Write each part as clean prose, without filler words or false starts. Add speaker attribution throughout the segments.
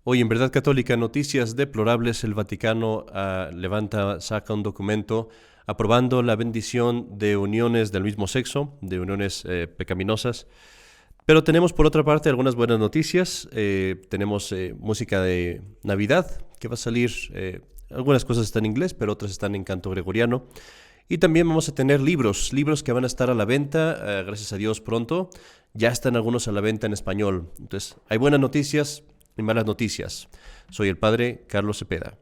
Speaker 1: Hoy en Verdad Católica, noticias deplorables, el Vaticano saca un documento aprobando la bendición de uniones del mismo sexo, de uniones pecaminosas. Pero tenemos por otra parte algunas buenas noticias. Tenemos música de Navidad que va a salir. Algunas cosas están en inglés, pero otras están en canto gregoriano. Y también vamos a tener libros que van a estar a la venta, gracias a Dios pronto. Ya están algunos a la venta en español. Entonces, hay buenas noticias y malas noticias. Soy el padre Carlos Cepeda.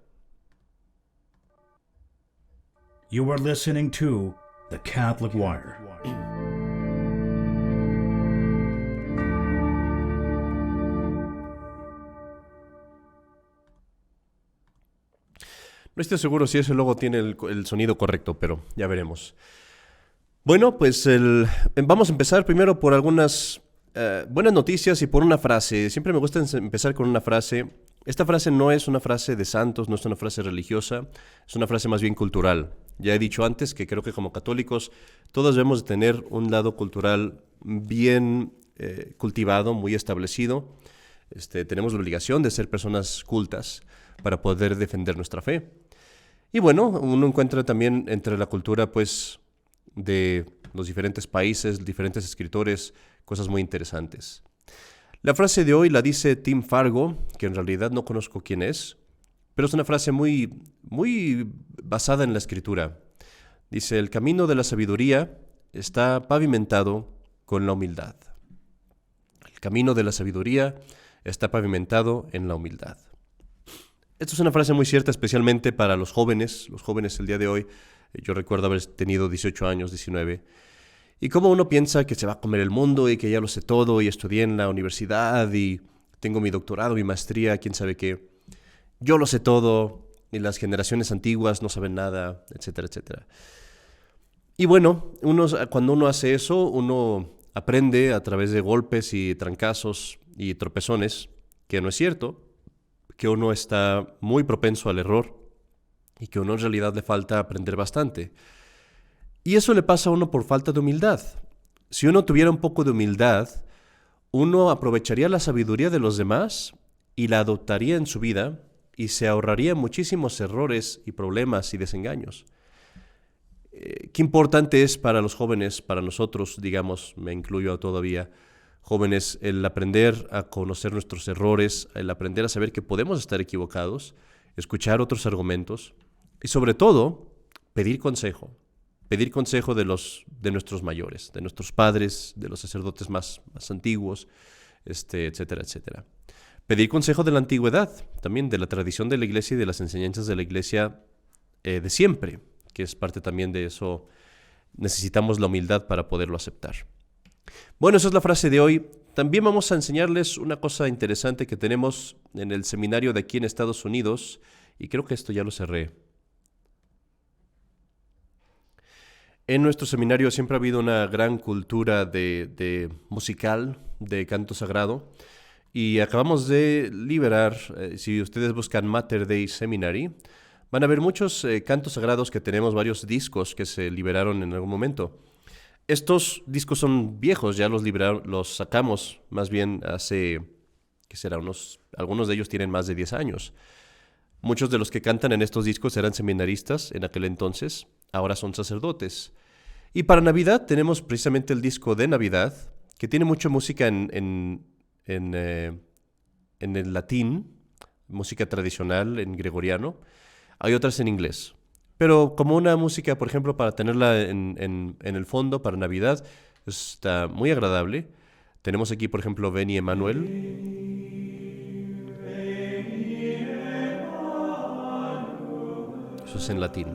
Speaker 2: You are listening to The Catholic Wire.
Speaker 1: No estoy seguro si ese logo tiene el sonido correcto, pero ya veremos. Bueno, pues vamos a empezar primero por algunas buenas noticias y por una frase. Siempre me gusta empezar con una frase. Esta frase no es una frase de santos, no es una frase religiosa, es una frase más bien cultural. Ya he dicho antes que creo que como católicos todos debemos de tener un lado cultural bien cultivado, muy establecido. Tenemos la obligación de ser personas cultas para poder defender nuestra fe. Y bueno, uno encuentra también entre la cultura, pues, de los diferentes países, diferentes escritores, cosas muy interesantes. La frase de hoy la dice Tim Fargo, que en realidad no conozco quién es, pero es una frase muy, muy basada en la escritura. Dice: el camino de la sabiduría está pavimentado con la humildad. El camino de la sabiduría está pavimentado en la humildad. Esto es una frase muy cierta, especialmente para los jóvenes. Los jóvenes el día de hoy, yo recuerdo haber tenido 18 años, 19, y como uno piensa que se va a comer el mundo y que ya lo sé todo y estudié en la universidad y tengo mi doctorado, mi maestría, quién sabe qué. Yo lo sé todo y las generaciones antiguas no saben nada, etcétera, etcétera. Y bueno, cuando uno hace eso, uno aprende a través de golpes y trancazos y tropezones que no es cierto, que uno está muy propenso al error y que uno en realidad le falta aprender bastante. Y eso le pasa a uno por falta de humildad. Si uno tuviera un poco de humildad, uno aprovecharía la sabiduría de los demás y la adoptaría en su vida y se ahorraría muchísimos errores y problemas y desengaños. Qué importante es para los jóvenes, para nosotros, digamos, me incluyo todavía, jóvenes, el aprender a conocer nuestros errores, el aprender a saber que podemos estar equivocados, escuchar otros argumentos y sobre todo pedir consejo de nuestros mayores, de nuestros padres, de los sacerdotes más antiguos, etcétera, etcétera. Pedir consejo de la antigüedad, también de la tradición de la Iglesia y de las enseñanzas de la Iglesia de siempre, que es parte también de eso. Necesitamos la humildad para poderlo aceptar. Bueno, esa es la frase de hoy. También vamos a enseñarles una cosa interesante que tenemos en el seminario de aquí en Estados Unidos, y creo que esto ya lo cerré. En nuestro seminario siempre ha habido una gran cultura de musical, de canto sagrado, y acabamos de liberar, si ustedes buscan Mater Dei Seminary, van a ver muchos cantos sagrados que tenemos, varios discos que se liberaron en algún momento. Estos discos son viejos, ya los sacamos más bien hace, ¿qué será? Algunos de ellos tienen más de 10 años. Muchos de los que cantan en estos discos eran seminaristas en aquel entonces, ahora son sacerdotes. Y para Navidad tenemos precisamente el disco de Navidad, que tiene mucha música en el latín, música tradicional en gregoriano. Hay otras en inglés. Pero como una música, por ejemplo, para tenerla en el fondo para Navidad, está muy agradable. Tenemos aquí, por ejemplo, Veni Emmanuel. Eso es en latín.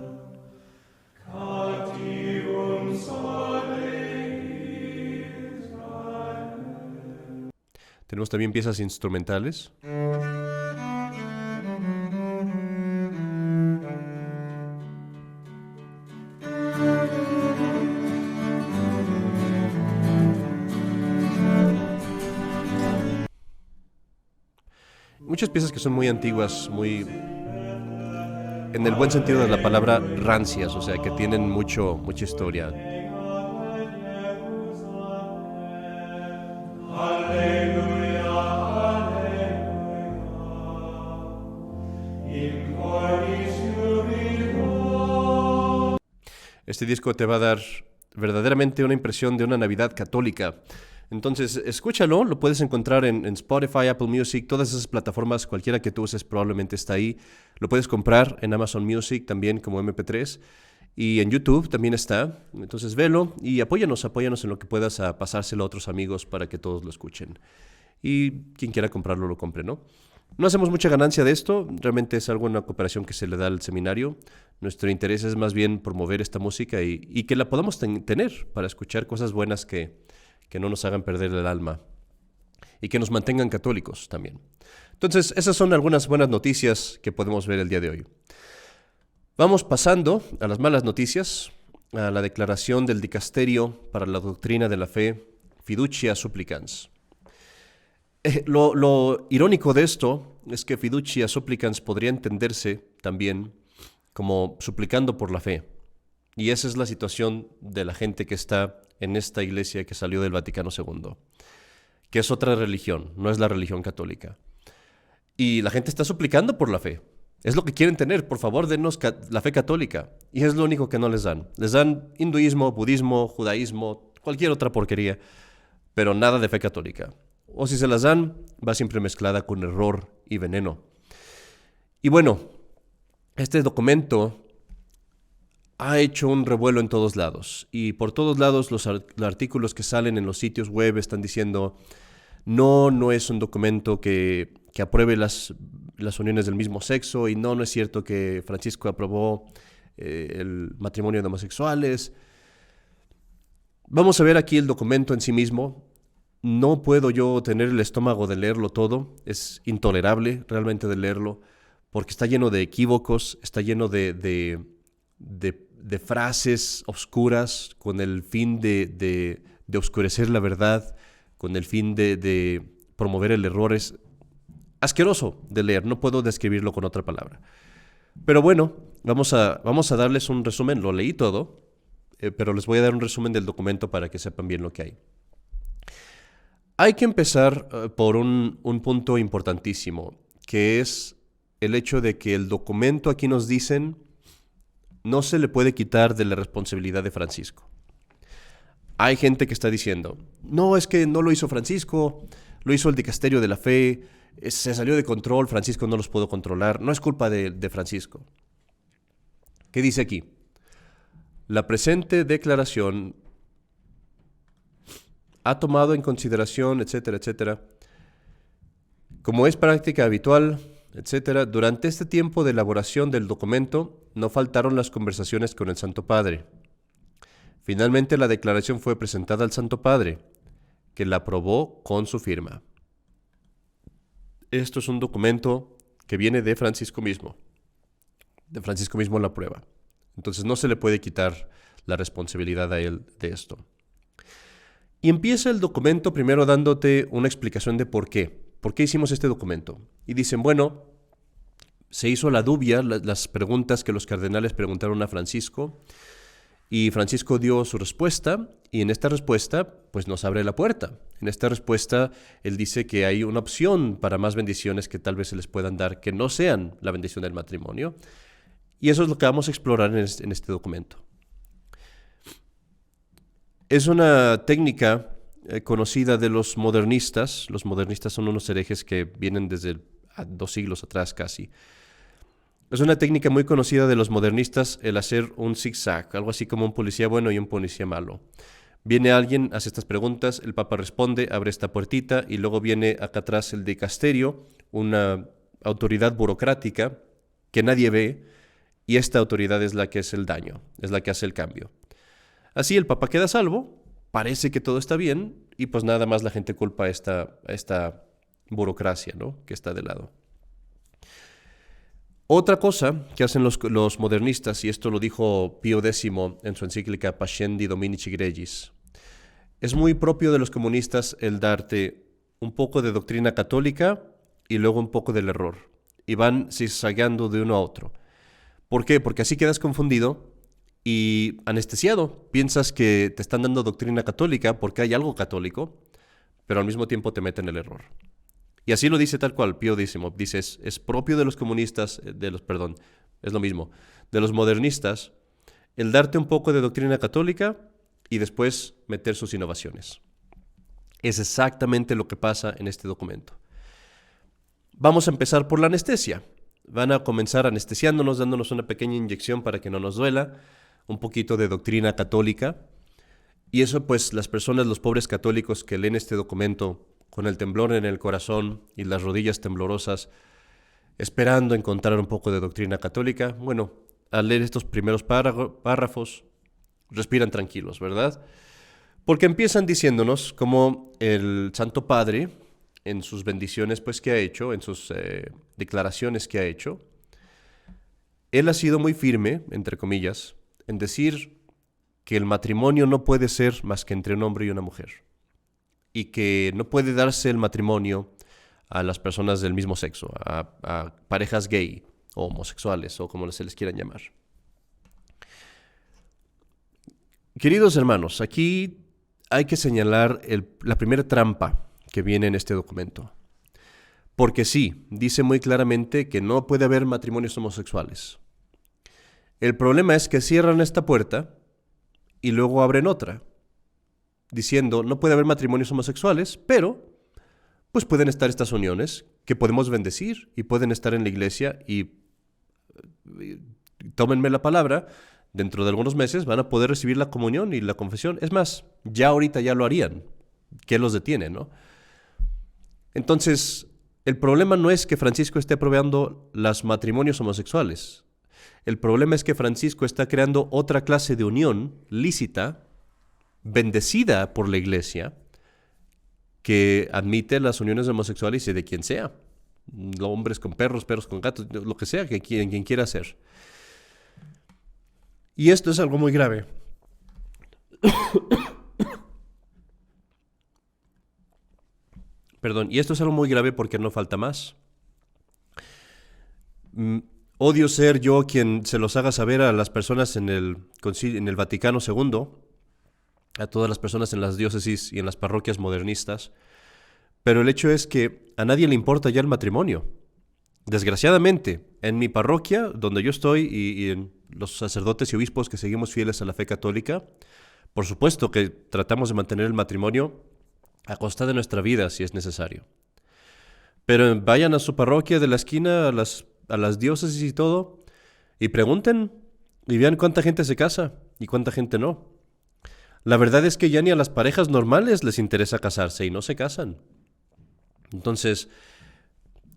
Speaker 1: Tenemos también piezas instrumentales. Muchas piezas que son muy antiguas, muy, en el buen sentido de la palabra, rancias, o sea, que tienen mucha historia. Este disco te va a dar verdaderamente una impresión de una Navidad católica. Entonces, escúchalo, lo puedes encontrar en Spotify, Apple Music, todas esas plataformas, cualquiera que tú uses probablemente está ahí. Lo puedes comprar en Amazon Music también como MP3 y en YouTube también está. Entonces, velo y apóyanos en lo que puedas a pasárselo a otros amigos para que todos lo escuchen. Y quien quiera comprarlo, lo compre, ¿no? No hacemos mucha ganancia de esto, realmente es algo, una cooperación que se le da al seminario. Nuestro interés es más bien promover esta música y que la podamos tener para escuchar cosas buenas que no nos hagan perder el alma y que nos mantengan católicos también. Entonces, esas son algunas buenas noticias que podemos ver el día de hoy. Vamos pasando a las malas noticias, a la declaración del Dicasterio para la Doctrina de la Fe, Fiducia Supplicans. Lo irónico de esto es que Fiducia Supplicans podría entenderse también como suplicando por la fe. Y esa es la situación de la gente que está en esta iglesia que salió del Vaticano II, que es otra religión, no es la religión católica. Y la gente está suplicando por la fe. Es lo que quieren tener. Por favor, denos la fe católica. Y es lo único que no les dan. Les dan hinduismo, budismo, judaísmo, cualquier otra porquería, pero nada de fe católica. O si se las dan, va siempre mezclada con error y veneno. Y bueno, este documento ha hecho un revuelo en todos lados. Y por todos lados los artículos que salen en los sitios web están diciendo no es un documento que apruebe las uniones del mismo sexo y no es cierto que Francisco aprobó el matrimonio de homosexuales. Vamos a ver aquí el documento en sí mismo. No puedo yo tener el estómago de leerlo todo. Es intolerable realmente de leerlo porque está lleno de equívocos, está lleno de frases oscuras con el fin de oscurecer la verdad, con el fin de promover el error. Es asqueroso de leer, no puedo describirlo con otra palabra. Pero bueno, vamos a darles un resumen. Lo leí todo, pero les voy a dar un resumen del documento para que sepan bien lo que hay. Hay que empezar por un punto importantísimo, que es el hecho de que el documento aquí nos dicen no se le puede quitar de la responsabilidad de Francisco. Hay gente que está diciendo, no, es que no lo hizo Francisco, lo hizo el Dicasterio de la Fe, se salió de control, Francisco no los pudo controlar, no es culpa de Francisco. ¿Qué dice aquí? La presente declaración ha tomado en consideración, etcétera, etcétera, como es práctica habitual, etcétera, durante este tiempo de elaboración del documento no faltaron las conversaciones con el Santo Padre. Finalmente la declaración fue presentada al Santo Padre, que la aprobó con su firma. Esto es un documento que viene de Francisco mismo. De Francisco mismo la aprueba. Entonces no se le puede quitar la responsabilidad a él de esto. Y empieza el documento primero dándote una explicación de por qué. ¿Por qué hicimos este documento? Y dicen, bueno, se hizo la dubia, las preguntas que los cardenales preguntaron a Francisco, y Francisco dio su respuesta, y en esta respuesta, pues nos abre la puerta. En esta respuesta, él dice que hay una opción para más bendiciones que tal vez se les puedan dar, que no sean la bendición del matrimonio. Y eso es lo que vamos a explorar en este documento. Es una técnica conocida de los modernistas. Los modernistas son unos herejes que vienen desde 2 siglos atrás casi. Es una técnica muy conocida de los modernistas el hacer un zigzag, algo así como un policía bueno y un policía malo. Viene alguien, hace estas preguntas, el Papa responde, abre esta puertita y luego viene acá atrás el dicasterio, una autoridad burocrática que nadie ve y esta autoridad es la que hace el daño, es la que hace el cambio. Así el Papa queda a salvo, parece que todo está bien y pues nada más la gente culpa a esta burocracia, ¿no?, que está de lado. Otra cosa que hacen los modernistas, y esto lo dijo Pío X en su encíclica Pascendi Dominici Gregis, es muy propio de los comunistas el darte un poco de doctrina católica y luego un poco del error, y van zigzagueando de uno a otro. ¿Por qué? Porque así quedas confundido y anestesiado. Piensas que te están dando doctrina católica porque hay algo católico, pero al mismo tiempo te meten el error. Y así lo dice tal cual, Pío X. Dice, es propio de los comunistas, es lo mismo, de los modernistas, el darte un poco de doctrina católica y después meter sus innovaciones. Es exactamente lo que pasa en este documento. Vamos a empezar por la anestesia. Van a comenzar anestesiándonos, dándonos una pequeña inyección para que no nos duela, un poquito de doctrina católica. Y eso pues las personas, los pobres católicos que leen este documento con el temblor en el corazón y las rodillas temblorosas, esperando encontrar un poco de doctrina católica, bueno, al leer estos primeros párrafos, respiran tranquilos, ¿verdad? Porque empiezan diciéndonos como el Santo Padre, en sus bendiciones pues que ha hecho, en sus declaraciones que ha hecho, él ha sido muy firme, entre comillas, en decir que el matrimonio no puede ser más que entre un hombre y una mujer, y que no puede darse el matrimonio a las personas del mismo sexo, a parejas gay o homosexuales o como se les quieran llamar. Queridos hermanos, aquí hay que señalar la primera trampa que viene en este documento. Porque sí, dice muy claramente que no puede haber matrimonios homosexuales. El problema es que cierran esta puerta y luego abren otra, diciendo no puede haber matrimonios homosexuales, pero pues pueden estar estas uniones que podemos bendecir y pueden estar en la iglesia y tómenme la palabra, dentro de algunos meses van a poder recibir la comunión y la confesión. Es más, ya ahorita ya lo harían. ¿Qué los detiene, no? Entonces, el problema no es que Francisco esté aprobando los matrimonios homosexuales. El problema es que Francisco está creando otra clase de unión lícita, bendecida por la iglesia, que admite las uniones homosexuales y de quien sea. Hombres con perros, perros con gatos, lo que sea, quien quiera hacer. Y esto es algo muy grave. Perdón, y esto es algo muy grave porque no falta más. Odio ser yo quien se los haga saber a las personas en el Vaticano II, a todas las personas en las diócesis y en las parroquias modernistas, pero el hecho es que a nadie le importa ya el matrimonio. Desgraciadamente, en mi parroquia, donde yo estoy, y en los sacerdotes y obispos que seguimos fieles a la fe católica, por supuesto que tratamos de mantener el matrimonio a costa de nuestra vida, si es necesario. Pero vayan a su parroquia de la esquina, a las diócesis y todo, y pregunten, y vean cuánta gente se casa y cuánta gente no. La verdad es que ya ni a las parejas normales les interesa casarse y no se casan. Entonces,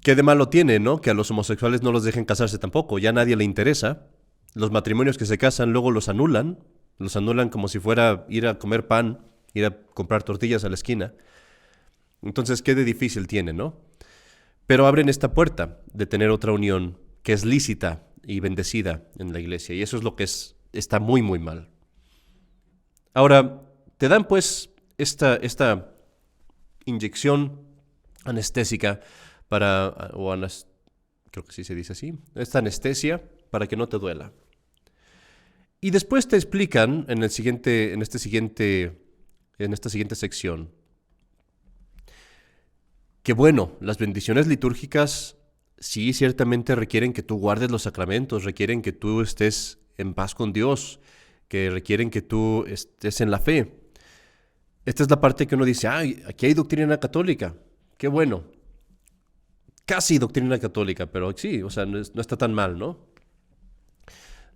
Speaker 1: ¿qué de malo tiene, no? Que a los homosexuales no los dejen casarse tampoco, ya a nadie le interesa. Los matrimonios que se casan luego los anulan como si fuera ir a comer pan, ir a comprar tortillas a la esquina. Entonces, ¿qué de difícil tiene, no? Pero abren esta puerta de tener otra unión que es lícita y bendecida en la iglesia, y eso es lo que está muy, muy mal. Ahora, te dan pues esta inyección anestésica creo que sí se dice así, esta anestesia para que no te duela. Y después te explican en esta siguiente sección que bueno, las bendiciones litúrgicas sí ciertamente requieren que tú guardes los sacramentos, requieren que tú estés en paz con Dios, que requieren que tú estés en la fe. Esta es la parte que uno dice, aquí hay doctrina católica, qué bueno. Casi doctrina católica, pero sí, o sea, no está tan mal, ¿no?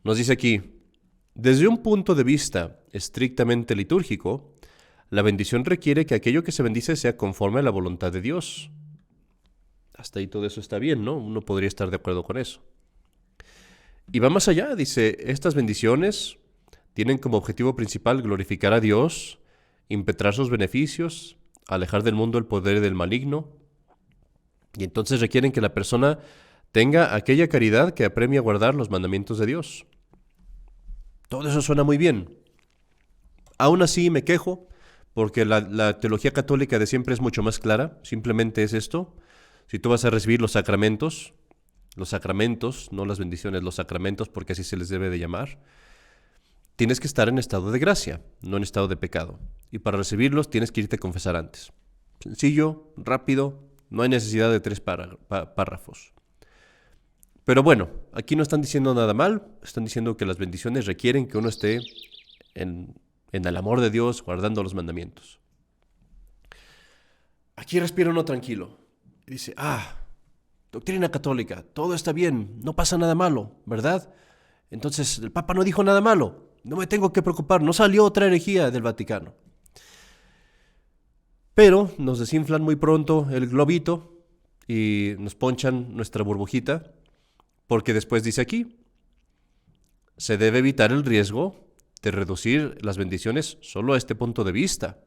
Speaker 1: Nos dice aquí, desde un punto de vista estrictamente litúrgico, la bendición requiere que aquello que se bendice sea conforme a la voluntad de Dios. Hasta ahí todo eso está bien, ¿no? Uno podría estar de acuerdo con eso. Y va más allá, dice, estas bendiciones tienen como objetivo principal glorificar a Dios, impetrar sus beneficios, alejar del mundo el poder del maligno, y entonces requieren que la persona tenga aquella caridad que apremia a guardar los mandamientos de Dios. Todo eso suena muy bien. Aún así me quejo, porque la teología católica de siempre es mucho más clara, simplemente es esto. Si tú vas a recibir los sacramentos, no las bendiciones, los sacramentos, porque así se les debe de llamar, tienes que estar en estado de gracia, no en estado de pecado. Y para recibirlos tienes que irte a confesar antes. Sencillo, rápido, no hay necesidad de 3 párrafos. Pero bueno, aquí no están diciendo nada mal, están diciendo que las bendiciones requieren que uno esté en el amor de Dios, guardando los mandamientos. Aquí respira uno tranquilo. Y dice, doctrina católica, todo está bien, no pasa nada malo, ¿verdad? Entonces el Papa no dijo nada malo, no me tengo que preocupar, no salió otra herejía del Vaticano. Pero nos desinflan muy pronto el globito y nos ponchan nuestra burbujita, porque después dice aquí, se debe evitar el riesgo de reducir las bendiciones solo a este punto de vista,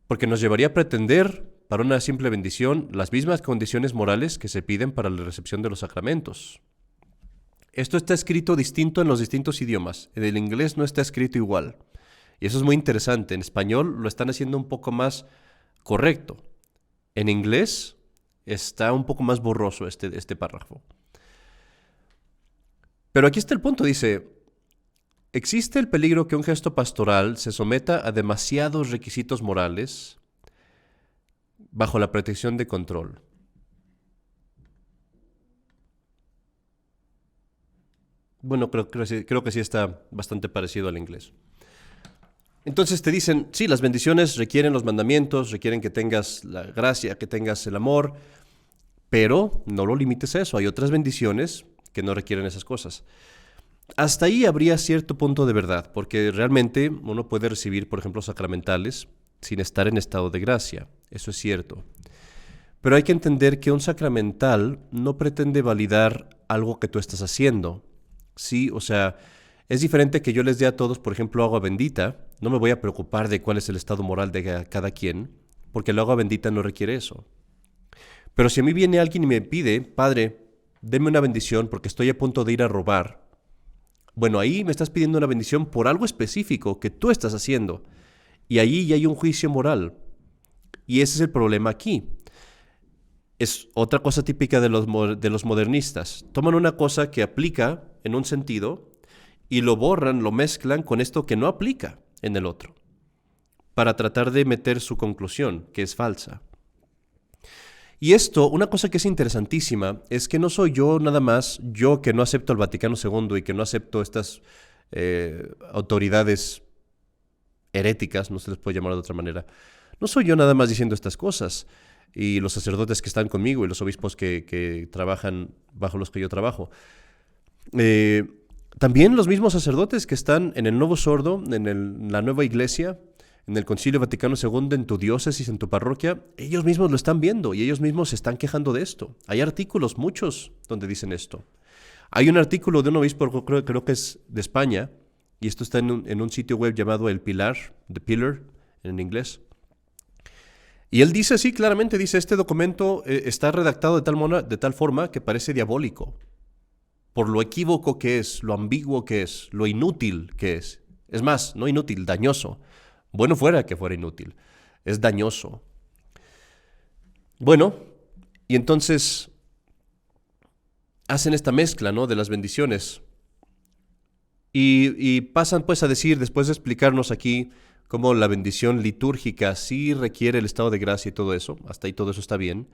Speaker 1: porque nos llevaría a pretender, para una simple bendición, las mismas condiciones morales que se piden para la recepción de los sacramentos. Esto está escrito distinto en los distintos idiomas. En el inglés no está escrito igual. Y eso es muy interesante. En español lo están haciendo un poco más correcto. En inglés está un poco más borroso este párrafo. Pero aquí está el punto, dice, existe el peligro que un gesto pastoral se someta a demasiados requisitos morales bajo la protección de control. Bueno, creo que sí está bastante parecido al inglés. Entonces te dicen, sí, las bendiciones requieren los mandamientos, requieren que tengas la gracia, que tengas el amor, pero no lo limites a eso. Hay otras bendiciones que no requieren esas cosas. Hasta ahí habría cierto punto de verdad, porque realmente uno puede recibir, por ejemplo, sacramentales sin estar en estado de gracia. Eso es cierto. Pero hay que entender que un sacramental no pretende validar algo que tú estás haciendo. Sí, o sea, es diferente que yo les dé a todos, por ejemplo, agua bendita. No me voy a preocupar de cuál es el estado moral de cada quien, porque el agua bendita no requiere eso. Pero si a mí viene alguien y me pide, Padre, denme una bendición porque estoy a punto de ir a robar, bueno, ahí me estás pidiendo una bendición por algo específico que tú estás haciendo. Y ahí ya hay un juicio moral. Y ese es el problema aquí. Es otra cosa típica de los modernistas. Toman una cosa que aplica en un sentido y lo borran, lo mezclan con esto que no aplica en el otro, para tratar de meter su conclusión, que es falsa. Y esto, una cosa que es interesantísima, es que no soy yo nada más, yo que no acepto al Vaticano II y que no acepto estas autoridades heréticas, no se les puede llamar de otra manera, no soy yo nada más diciendo estas cosas, y los sacerdotes que están conmigo y los obispos que trabajan bajo los que yo trabajo. También los mismos sacerdotes que están en el Nuevo Sordo, en la nueva iglesia, en el Concilio Vaticano II, en tu diócesis, en tu parroquia, ellos mismos lo están viendo y ellos mismos se están quejando de esto. Hay artículos, muchos, donde dicen esto. Hay un artículo de un obispo, creo que es de España, y esto está en un sitio web llamado El Pilar, The Pillar, en inglés. Y él dice, sí, claramente dice, este documento está redactado de tal forma que parece diabólico, por lo equívoco que es, lo ambiguo que es, lo inútil que es. Es más, no inútil, dañoso. Bueno fuera que fuera inútil, es dañoso. Bueno, y entonces hacen esta mezcla, ¿no?, de las bendiciones. Y pasan pues a decir, después de explicarnos aquí cómo la bendición litúrgica sí requiere el estado de gracia y todo eso, hasta ahí todo eso está bien,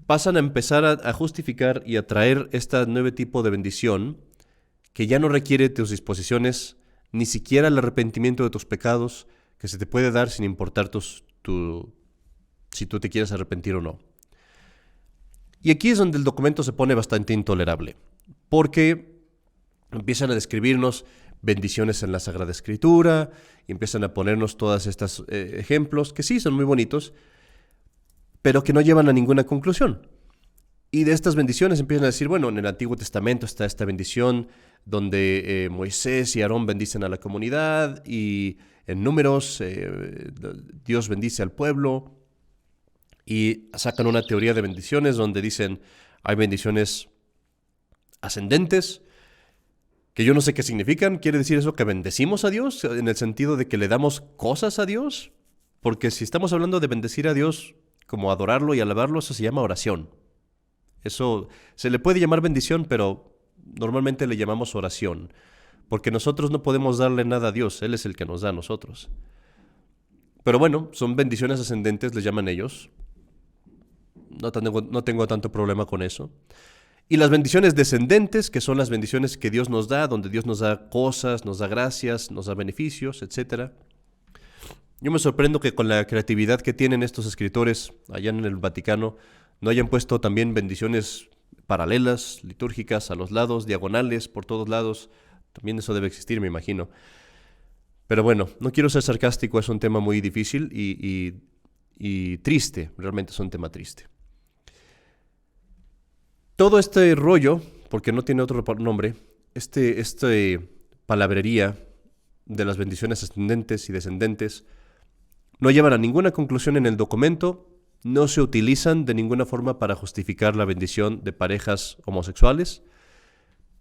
Speaker 1: pasan a empezar a justificar y a traer este nuevo tipo de bendición que ya no requiere tus disposiciones, ni siquiera el arrepentimiento de tus pecados, que se te puede dar sin importar si tú te quieres arrepentir o no. Y aquí es donde el documento se pone bastante intolerable, porque empiezan a describirnos bendiciones en la Sagrada Escritura, y empiezan a ponernos todos estos ejemplos, que sí son muy bonitos, pero que no llevan a ninguna conclusión. Y de estas bendiciones empiezan a decir, bueno, en el Antiguo Testamento está esta bendición donde Moisés y Aarón bendicen a la comunidad, y en Números Dios bendice al pueblo, y sacan una teoría de bendiciones donde dicen hay bendiciones ascendentes, que yo no sé qué significan. ¿Quiere decir eso que bendecimos a Dios en el sentido de que le damos cosas a Dios? Porque si estamos hablando de bendecir a Dios como adorarlo y alabarlo, eso se llama oración. Eso se le puede llamar bendición, pero normalmente le llamamos oración, porque nosotros no podemos darle nada a Dios, Él es el que nos da a nosotros. Pero bueno, son bendiciones ascendentes, les llaman ellos. no tengo tanto problema con eso. Y las bendiciones descendentes, que son las bendiciones que Dios nos da, donde Dios nos da cosas, nos da gracias, nos da beneficios, etc. Yo me sorprendo que con la creatividad que tienen estos escritores allá en el Vaticano, no hayan puesto también bendiciones paralelas, litúrgicas, a los lados, diagonales, por todos lados. También eso debe existir, me imagino. Pero bueno, no quiero ser sarcástico, es un tema muy difícil y triste, realmente es un tema triste. Todo este rollo, porque no tiene otro nombre, este palabrería de las bendiciones ascendentes y descendentes, no llevan a ninguna conclusión en el documento, no se utilizan de ninguna forma para justificar la bendición de parejas homosexuales,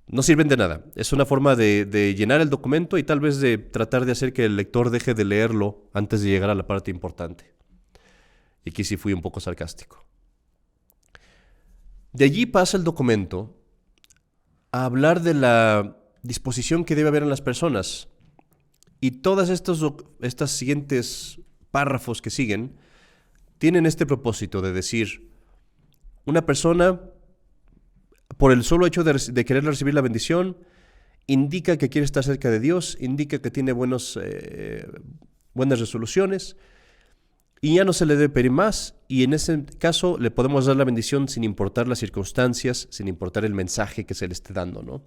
Speaker 1: no sirven de nada. Es una forma de llenar el documento y tal vez de tratar de hacer que el lector deje de leerlo antes de llegar a la parte importante. Y aquí sí fui un poco sarcástico. De allí pasa el documento a hablar de la disposición que debe haber en las personas. Y todas estas siguientes párrafos que siguen tienen este propósito de decir, una persona, por el solo hecho de querer recibir la bendición, indica que quiere estar cerca de Dios, indica que tiene buenas resoluciones, y ya no se le debe pedir más, y en ese caso le podemos dar la bendición sin importar las circunstancias, sin importar el mensaje que se le esté dando, ¿no?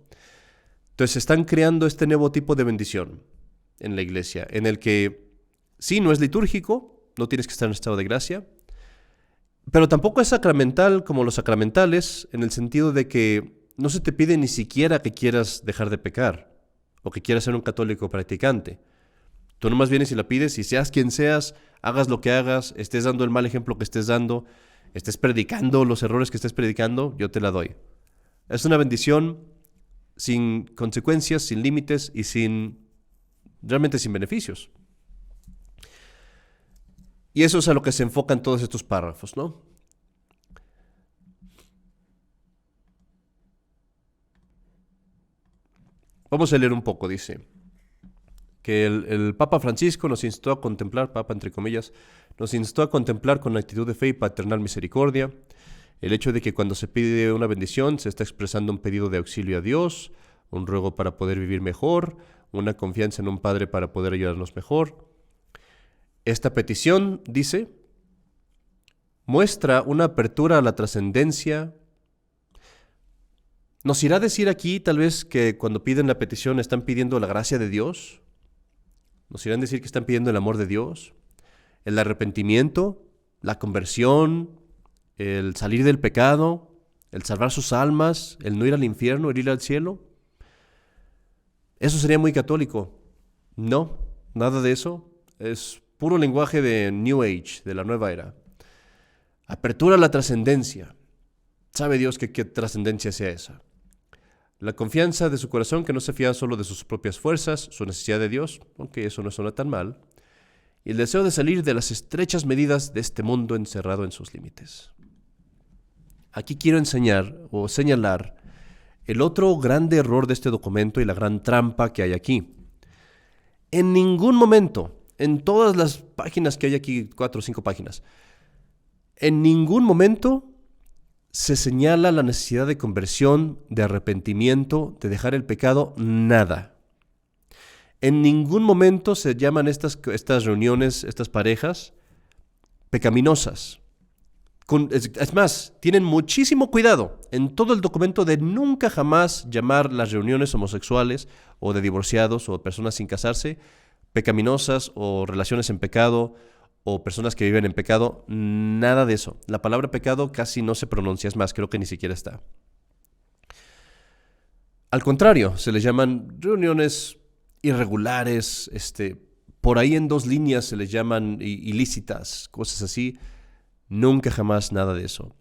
Speaker 1: Entonces están creando este nuevo tipo de bendición en la iglesia, en el que sí, no es litúrgico, no tienes que estar en estado de gracia, pero tampoco es sacramental como los sacramentales, en el sentido de que no se te pide ni siquiera que quieras dejar de pecar, o que quieras ser un católico practicante. Tú nomás vienes y la pides, y seas quien seas, hagas lo que hagas, estés dando el mal ejemplo que estés dando, estés predicando los errores que estés predicando, yo te la doy. Es una bendición sin consecuencias, sin límites y realmente sin beneficios. Y eso es a lo que se enfocan todos estos párrafos, ¿no? Vamos a leer un poco, dice que el Papa Francisco nos instó a contemplar, Papa entre comillas, nos instó a contemplar con actitud de fe y paternal misericordia el hecho de que cuando se pide una bendición se está expresando un pedido de auxilio a Dios, un ruego para poder vivir mejor, una confianza en un Padre para poder ayudarnos mejor. Esta petición, dice, muestra una apertura a la trascendencia. ¿Nos irá a decir aquí tal vez que cuando piden la petición están pidiendo la gracia de Dios? ¿Nos irán a decir que están pidiendo el amor de Dios? ¿El arrepentimiento? ¿La conversión? ¿El salir del pecado? ¿El salvar sus almas? ¿El no ir al infierno? ¿El ir al cielo? Eso sería muy católico. No, nada de eso. Es puro lenguaje de New Age, de la nueva era. Apertura a la trascendencia. ¿Sabe Dios qué trascendencia sea esa? La confianza de su corazón que no se fía solo de sus propias fuerzas, su necesidad de Dios, aunque eso no suena tan mal, y el deseo de salir de las estrechas medidas de este mundo encerrado en sus límites. Aquí quiero enseñar o señalar el otro grande error de este documento y la gran trampa que hay aquí. En ningún momento, en todas las páginas que hay aquí, 4 o 5 páginas, en ningún momento se señala la necesidad de conversión, de arrepentimiento, de dejar el pecado, nada. En ningún momento se llaman estas reuniones, estas parejas, pecaminosas. Es más, tienen muchísimo cuidado en todo el documento de nunca jamás llamar las reuniones homosexuales o de divorciados o personas sin casarse pecaminosas o relaciones en pecado o personas que viven en pecado, nada de eso. La palabra pecado casi no se pronuncia, es más, creo que ni siquiera está. Al contrario, se les llaman reuniones irregulares, por ahí en 2 líneas se les llaman ilícitas, cosas así. Nunca jamás nada de eso.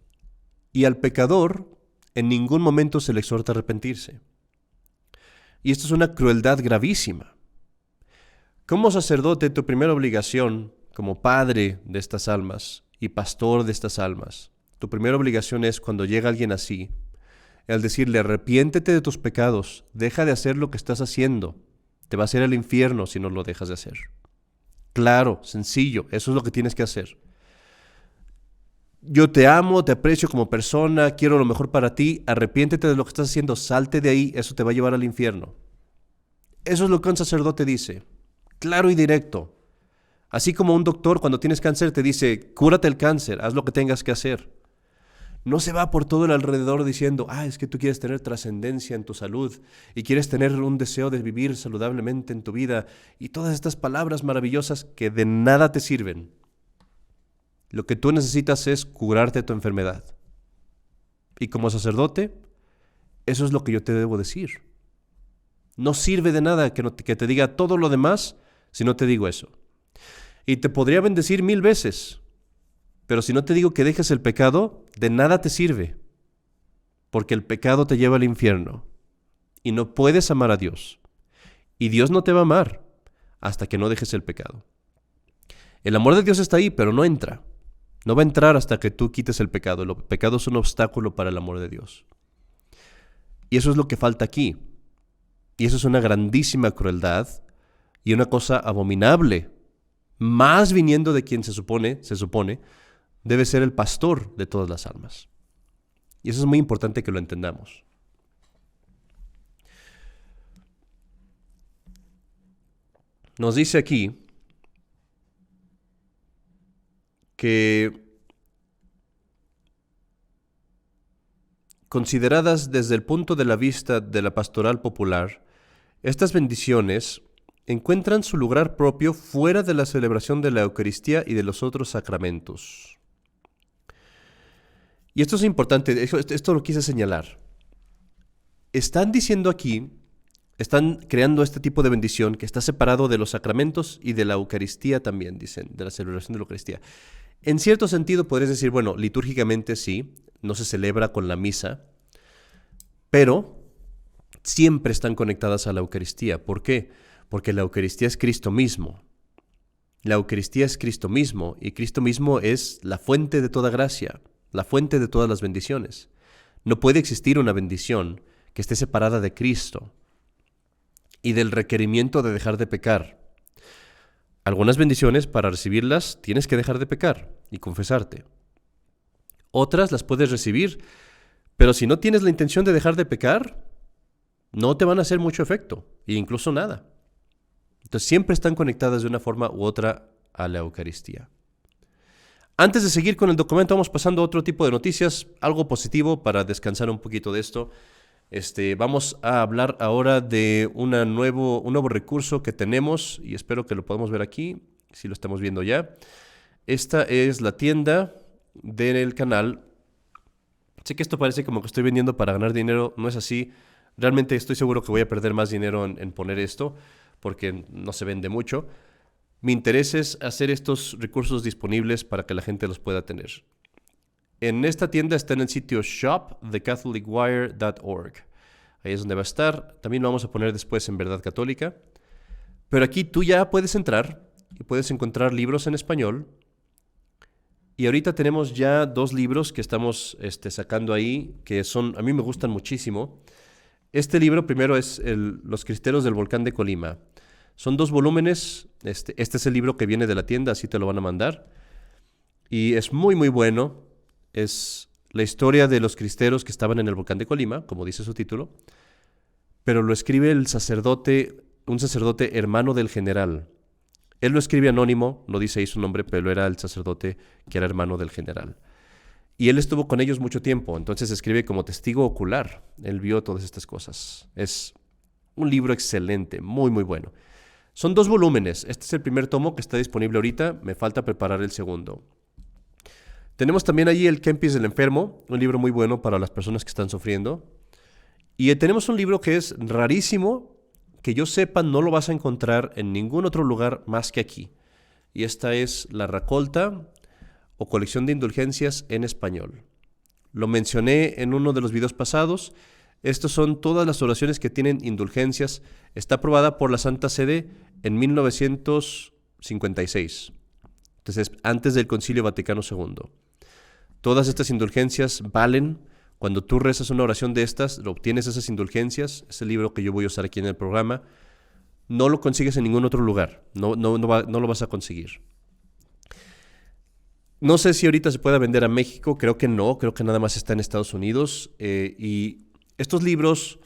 Speaker 1: Y al pecador en ningún momento se le exhorta a arrepentirse. Y esto es una crueldad gravísima. Como sacerdote, tu primera obligación como padre de estas almas y pastor de estas almas, tu primera obligación es cuando llega alguien así, el decirle arrepiéntete de tus pecados, deja de hacer lo que estás haciendo, te vas a ir al infierno si no lo dejas de hacer. Claro, sencillo, eso es lo que tienes que hacer. yo te amo, te aprecio como persona, quiero lo mejor para ti, arrepiéntete de lo que estás haciendo, salte de ahí, eso te va a llevar al infierno. Eso es lo que un sacerdote dice, claro y directo. Así como un doctor cuando tienes cáncer te dice, cúrate el cáncer, haz lo que tengas que hacer. No se va por todo el alrededor diciendo, es que tú quieres tener trascendencia en tu salud y quieres tener un deseo de vivir saludablemente en tu vida y todas estas palabras maravillosas que de nada te sirven. Lo que tú necesitas es curarte tu enfermedad. Y como sacerdote, eso es lo que yo te debo decir. No sirve de nada que te diga todo lo demás si no te digo eso. Y te podría bendecir 1000 veces, pero si no te digo que dejes el pecado, de nada te sirve, porque el pecado te lleva al infierno y no puedes amar a Dios. Y Dios no te va a amar hasta que no dejes el pecado. El amor de Dios está ahí, pero no entra. No va a entrar hasta que tú quites el pecado. El pecado es un obstáculo para el amor de Dios. Y eso es lo que falta aquí. Y eso es una grandísima crueldad y una cosa abominable, más viniendo de quien se supone, debe ser el pastor de todas las almas. Y eso es muy importante que lo entendamos. Nos dice aquí que consideradas desde el punto de la vista de la pastoral popular, estas bendiciones encuentran su lugar propio fuera de la celebración de la Eucaristía y de los otros sacramentos. Y esto es importante, esto lo quise señalar. Están diciendo aquí, están creando este tipo de bendición que está separado de los sacramentos y de la Eucaristía también, dicen, de la celebración de la Eucaristía. En cierto sentido podrías decir, bueno, litúrgicamente sí, no se celebra con la misa, pero siempre están conectadas a la Eucaristía. ¿Por qué? Porque la Eucaristía es Cristo mismo. La Eucaristía es Cristo mismo y Cristo mismo es la fuente de toda gracia, la fuente de todas las bendiciones. No puede existir una bendición que esté separada de Cristo y del requerimiento de dejar de pecar. Algunas bendiciones, para recibirlas, tienes que dejar de pecar y confesarte. Otras las puedes recibir, pero si no tienes la intención de dejar de pecar, no te van a hacer mucho efecto, e incluso nada. Entonces siempre están conectadas de una forma u otra a la Eucaristía. Antes de seguir con el documento, vamos pasando a otro tipo de noticias, algo positivo para descansar un poquito de esto. Vamos a hablar ahora de un nuevo recurso que tenemos y espero que lo podamos ver aquí, si lo estamos viendo ya. Esta es la tienda del canal. Sé que esto parece como que estoy vendiendo para ganar dinero, no es así. Realmente estoy seguro que voy a perder más dinero en poner esto porque no se vende mucho. Mi interés es hacer estos recursos disponibles para que la gente los pueda tener. En esta tienda está en el sitio shop.thecatholicwire.org. Ahí es donde va a estar. También lo vamos a poner después en Verdad Católica. Pero aquí tú ya puedes entrar y puedes encontrar libros en español. Y ahorita tenemos ya 2 libros que estamos sacando ahí, que a mí me gustan muchísimo. Este libro primero es Los Cristeros del Volcán de Colima. Son 2 volúmenes. Este es el libro que viene de la tienda, así te lo van a mandar. Y es muy, muy bueno. Es la historia de los cristeros que estaban en el volcán de Colima, como dice su título, pero lo escribe un sacerdote hermano del general. Él lo escribe anónimo, no dice ahí su nombre, pero era el sacerdote que era hermano del general. Y él estuvo con ellos mucho tiempo, entonces escribe como testigo ocular. Él vio todas estas cosas. Es un libro excelente, muy, muy bueno. Son 2 volúmenes. Este es el primer tomo que está disponible ahorita. Me falta preparar el segundo. Tenemos también allí el Kempis del Enfermo, un libro muy bueno para las personas que están sufriendo. Y tenemos un libro que es rarísimo, que yo sepa no lo vas a encontrar en ningún otro lugar más que aquí. Y esta es La Racolta o Colección de Indulgencias en español. Lo mencioné en uno de los videos pasados. Estos son todas las oraciones que tienen indulgencias. Está aprobada por la Santa Sede en 1956. Entonces, antes del Concilio Vaticano II. Todas estas indulgencias valen. Cuando tú rezas una oración de estas, obtienes esas indulgencias. Es el libro que yo voy a usar aquí en el programa. No lo consigues en ningún otro lugar. No lo vas a conseguir. No sé si ahorita se pueda vender a México, creo que no, creo que nada más está en Estados Unidos. Y estos libros,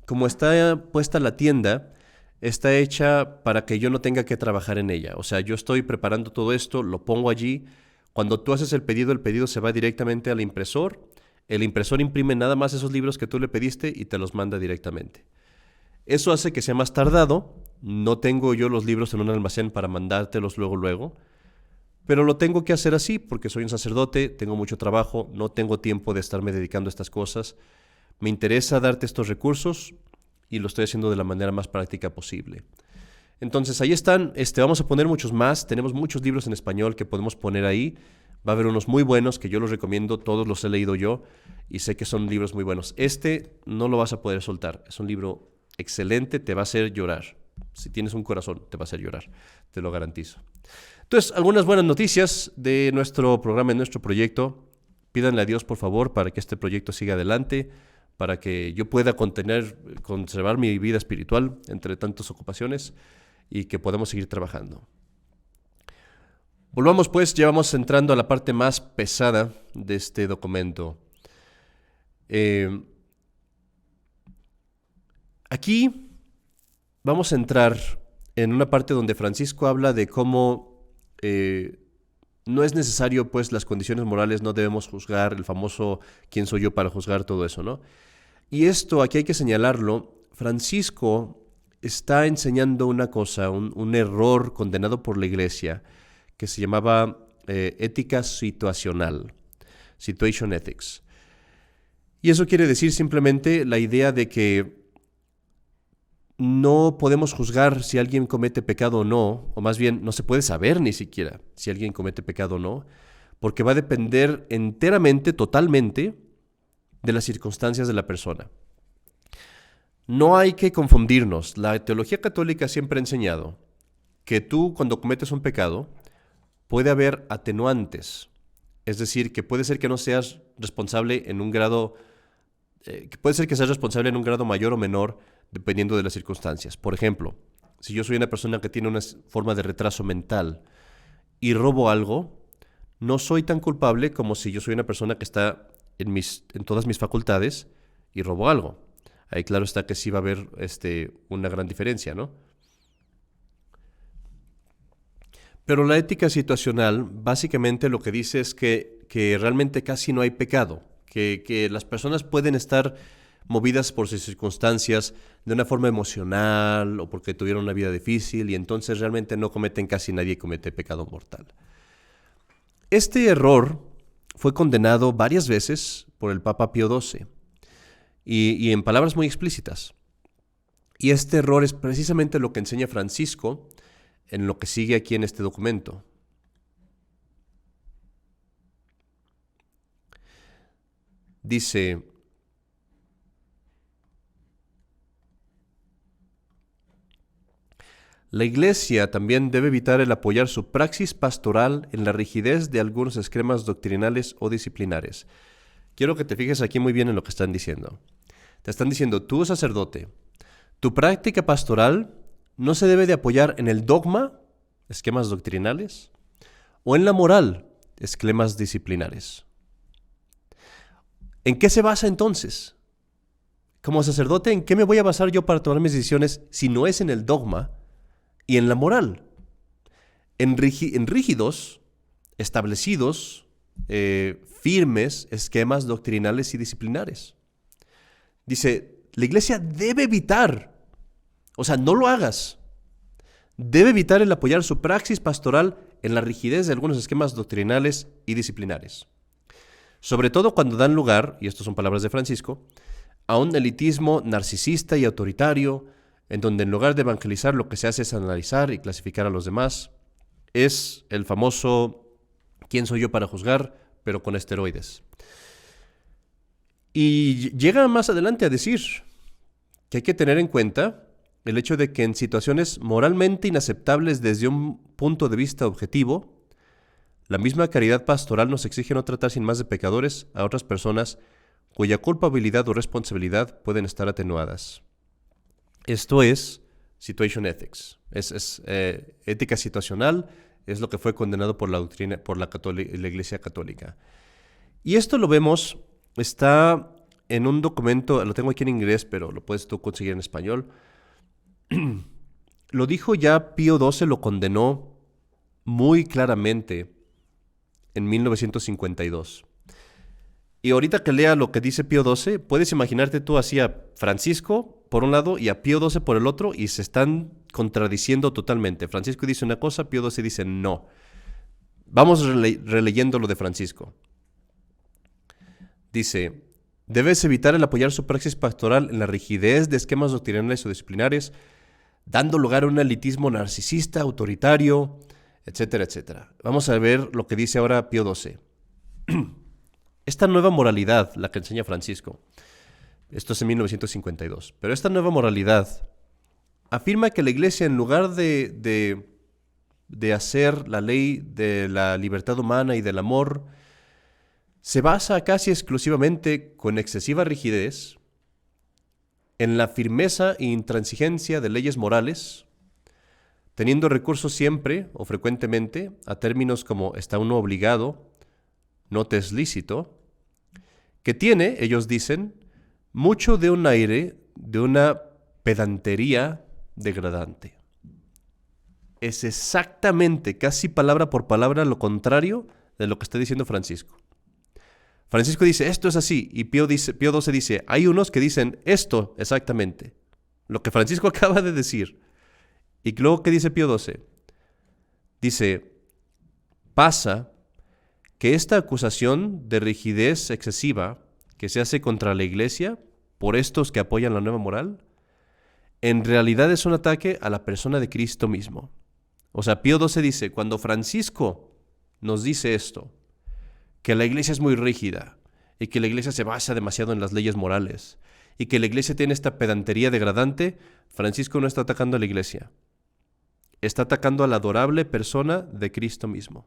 Speaker 1: como está puesta la tienda, está hecha para que yo no tenga que trabajar en ella. O sea, yo estoy preparando todo esto, lo pongo allí. Cuando tú haces el pedido se va directamente al impresor. El impresor imprime nada más esos libros que tú le pediste y te los manda directamente. Eso hace que sea más tardado. No tengo yo los libros en un almacén para mandártelos luego. Pero lo tengo que hacer así porque soy un sacerdote, tengo mucho trabajo, no tengo tiempo de estarme dedicando a estas cosas. Me interesa darte estos recursos y lo estoy haciendo de la manera más práctica posible. Entonces ahí están, vamos a poner muchos más, tenemos muchos libros en español que podemos poner ahí. Va a haber unos muy buenos que yo los recomiendo, todos los he leído yo y sé que son libros muy buenos. No lo vas a poder soltar, es un libro excelente, te va a hacer llorar. Si tienes un corazón, te va a hacer llorar, te lo garantizo. Entonces, algunas buenas noticias de nuestro programa, de nuestro proyecto. Pídanle a Dios, por favor, para que este proyecto siga adelante, para que yo pueda conservar mi vida espiritual entre tantas ocupaciones y que podamos seguir trabajando. Volvamos pues, ya vamos entrando a la parte más pesada de este documento. Aquí vamos a entrar en una parte donde Francisco habla de cómo no es necesario, pues, las condiciones morales, no debemos juzgar, el famoso ¿quién soy yo para juzgar todo eso, no? Y esto, aquí hay que señalarlo, Francisco está enseñando una cosa, un error condenado por la Iglesia, que se llamaba ética situacional, situation ethics. Y eso quiere decir simplemente la idea de que no podemos juzgar si alguien comete pecado o no, o más bien no se puede saber ni siquiera si alguien comete pecado o no, porque va a depender enteramente, totalmente, de las circunstancias de la persona. No hay que confundirnos. La teología católica siempre ha enseñado que tú, cuando cometes un pecado, puede haber atenuantes. Es decir, que puede ser que no seas responsable en un grado, que puede ser que seas responsable en un grado mayor o menor, dependiendo de las circunstancias. Por ejemplo, si yo soy una persona que tiene una forma de retraso mental y robo algo, no soy tan culpable como si yo soy una persona que está en todas mis facultades y robo algo. Ahí claro está que sí va a haber una gran diferencia, ¿no? Pero la ética situacional básicamente lo que dice es que realmente casi no hay pecado, que las personas pueden estar movidas por sus circunstancias de una forma emocional o porque tuvieron una vida difícil y entonces realmente casi nadie comete pecado mortal. Este error fue condenado varias veces por el Papa Pío XII y en palabras muy explícitas. Y este error es precisamente lo que enseña Francisco en lo que sigue aquí en este documento. Dice: la Iglesia también debe evitar el apoyar su praxis pastoral en la rigidez de algunos esquemas doctrinales o disciplinares. Quiero que te fijes aquí muy bien en lo que están diciendo. Te están diciendo, tú sacerdote, tu práctica pastoral no se debe de apoyar en el dogma, esquemas doctrinales, o en la moral, esquemas disciplinares. ¿En qué se basa entonces? Como sacerdote, ¿en qué me voy a basar yo para tomar mis decisiones si no es en el dogma y en la moral? En rígidos, establecidos, firmes esquemas doctrinales y disciplinares. Dice, la Iglesia debe evitar, o sea, no lo hagas, debe evitar el apoyar su praxis pastoral en la rigidez de algunos esquemas doctrinales y disciplinares. Sobre todo cuando dan lugar, y estas son palabras de Francisco, a un elitismo narcisista y autoritario, en donde en lugar de evangelizar lo que se hace es analizar y clasificar a los demás. Es el famoso ¿quién soy yo para juzgar?, pero con esteroides. Y llega más adelante a decir que hay que tener en cuenta el hecho de que en situaciones moralmente inaceptables desde un punto de vista objetivo, la misma caridad pastoral nos exige no tratar sin más de pecadores a otras personas cuya culpabilidad o responsabilidad pueden estar atenuadas. Esto es situation ethics, es ética situacional, Es lo que fue condenado por la doctrina, por la Iglesia Católica. Y esto lo vemos, está en un documento, lo tengo aquí en inglés, pero lo puedes tú conseguir en español. Lo dijo ya Pío XII, lo condenó muy claramente en 1952. Y ahorita que lea lo que dice Pío XII, puedes imaginarte tú así a Francisco por un lado y a Pío XII por el otro, y se están contradiciendo totalmente. Francisco dice una cosa, Pío XII dice no. Vamos releyendo lo de Francisco. Dice: debes evitar el apoyar su praxis pastoral en la rigidez de esquemas doctrinales o disciplinares, dando lugar a un elitismo narcisista, autoritario, etcétera, etcétera. Vamos a ver lo que dice ahora Pío XII. Esta nueva moralidad, la que enseña Francisco, esto es en 1952, pero esta nueva moralidad afirma que la Iglesia, en lugar de hacer la ley de la libertad humana y del amor, se basa casi exclusivamente, con excesiva rigidez, en la firmeza e intransigencia de leyes morales, teniendo recurso siempre o frecuentemente a términos como está uno obligado, no te es lícito, que tiene, ellos dicen, mucho de un aire, de una pedantería degradante. Es exactamente, casi palabra por palabra, lo contrario de lo que está diciendo Francisco. Francisco dice, esto es así, y Pío XII dice, hay unos que dicen esto exactamente, lo que Francisco acaba de decir. Y luego, ¿qué dice Pío XII? Dice, pasa que esta acusación de rigidez excesiva que se hace contra la Iglesia por estos que apoyan la nueva moral, en realidad es un ataque a la persona de Cristo mismo. O sea, Pío XII dice, cuando Francisco nos dice esto, que la Iglesia es muy rígida y que la Iglesia se basa demasiado en las leyes morales y que la Iglesia tiene esta pedantería degradante, Francisco no está atacando a la Iglesia, está atacando a la adorable persona de Cristo mismo.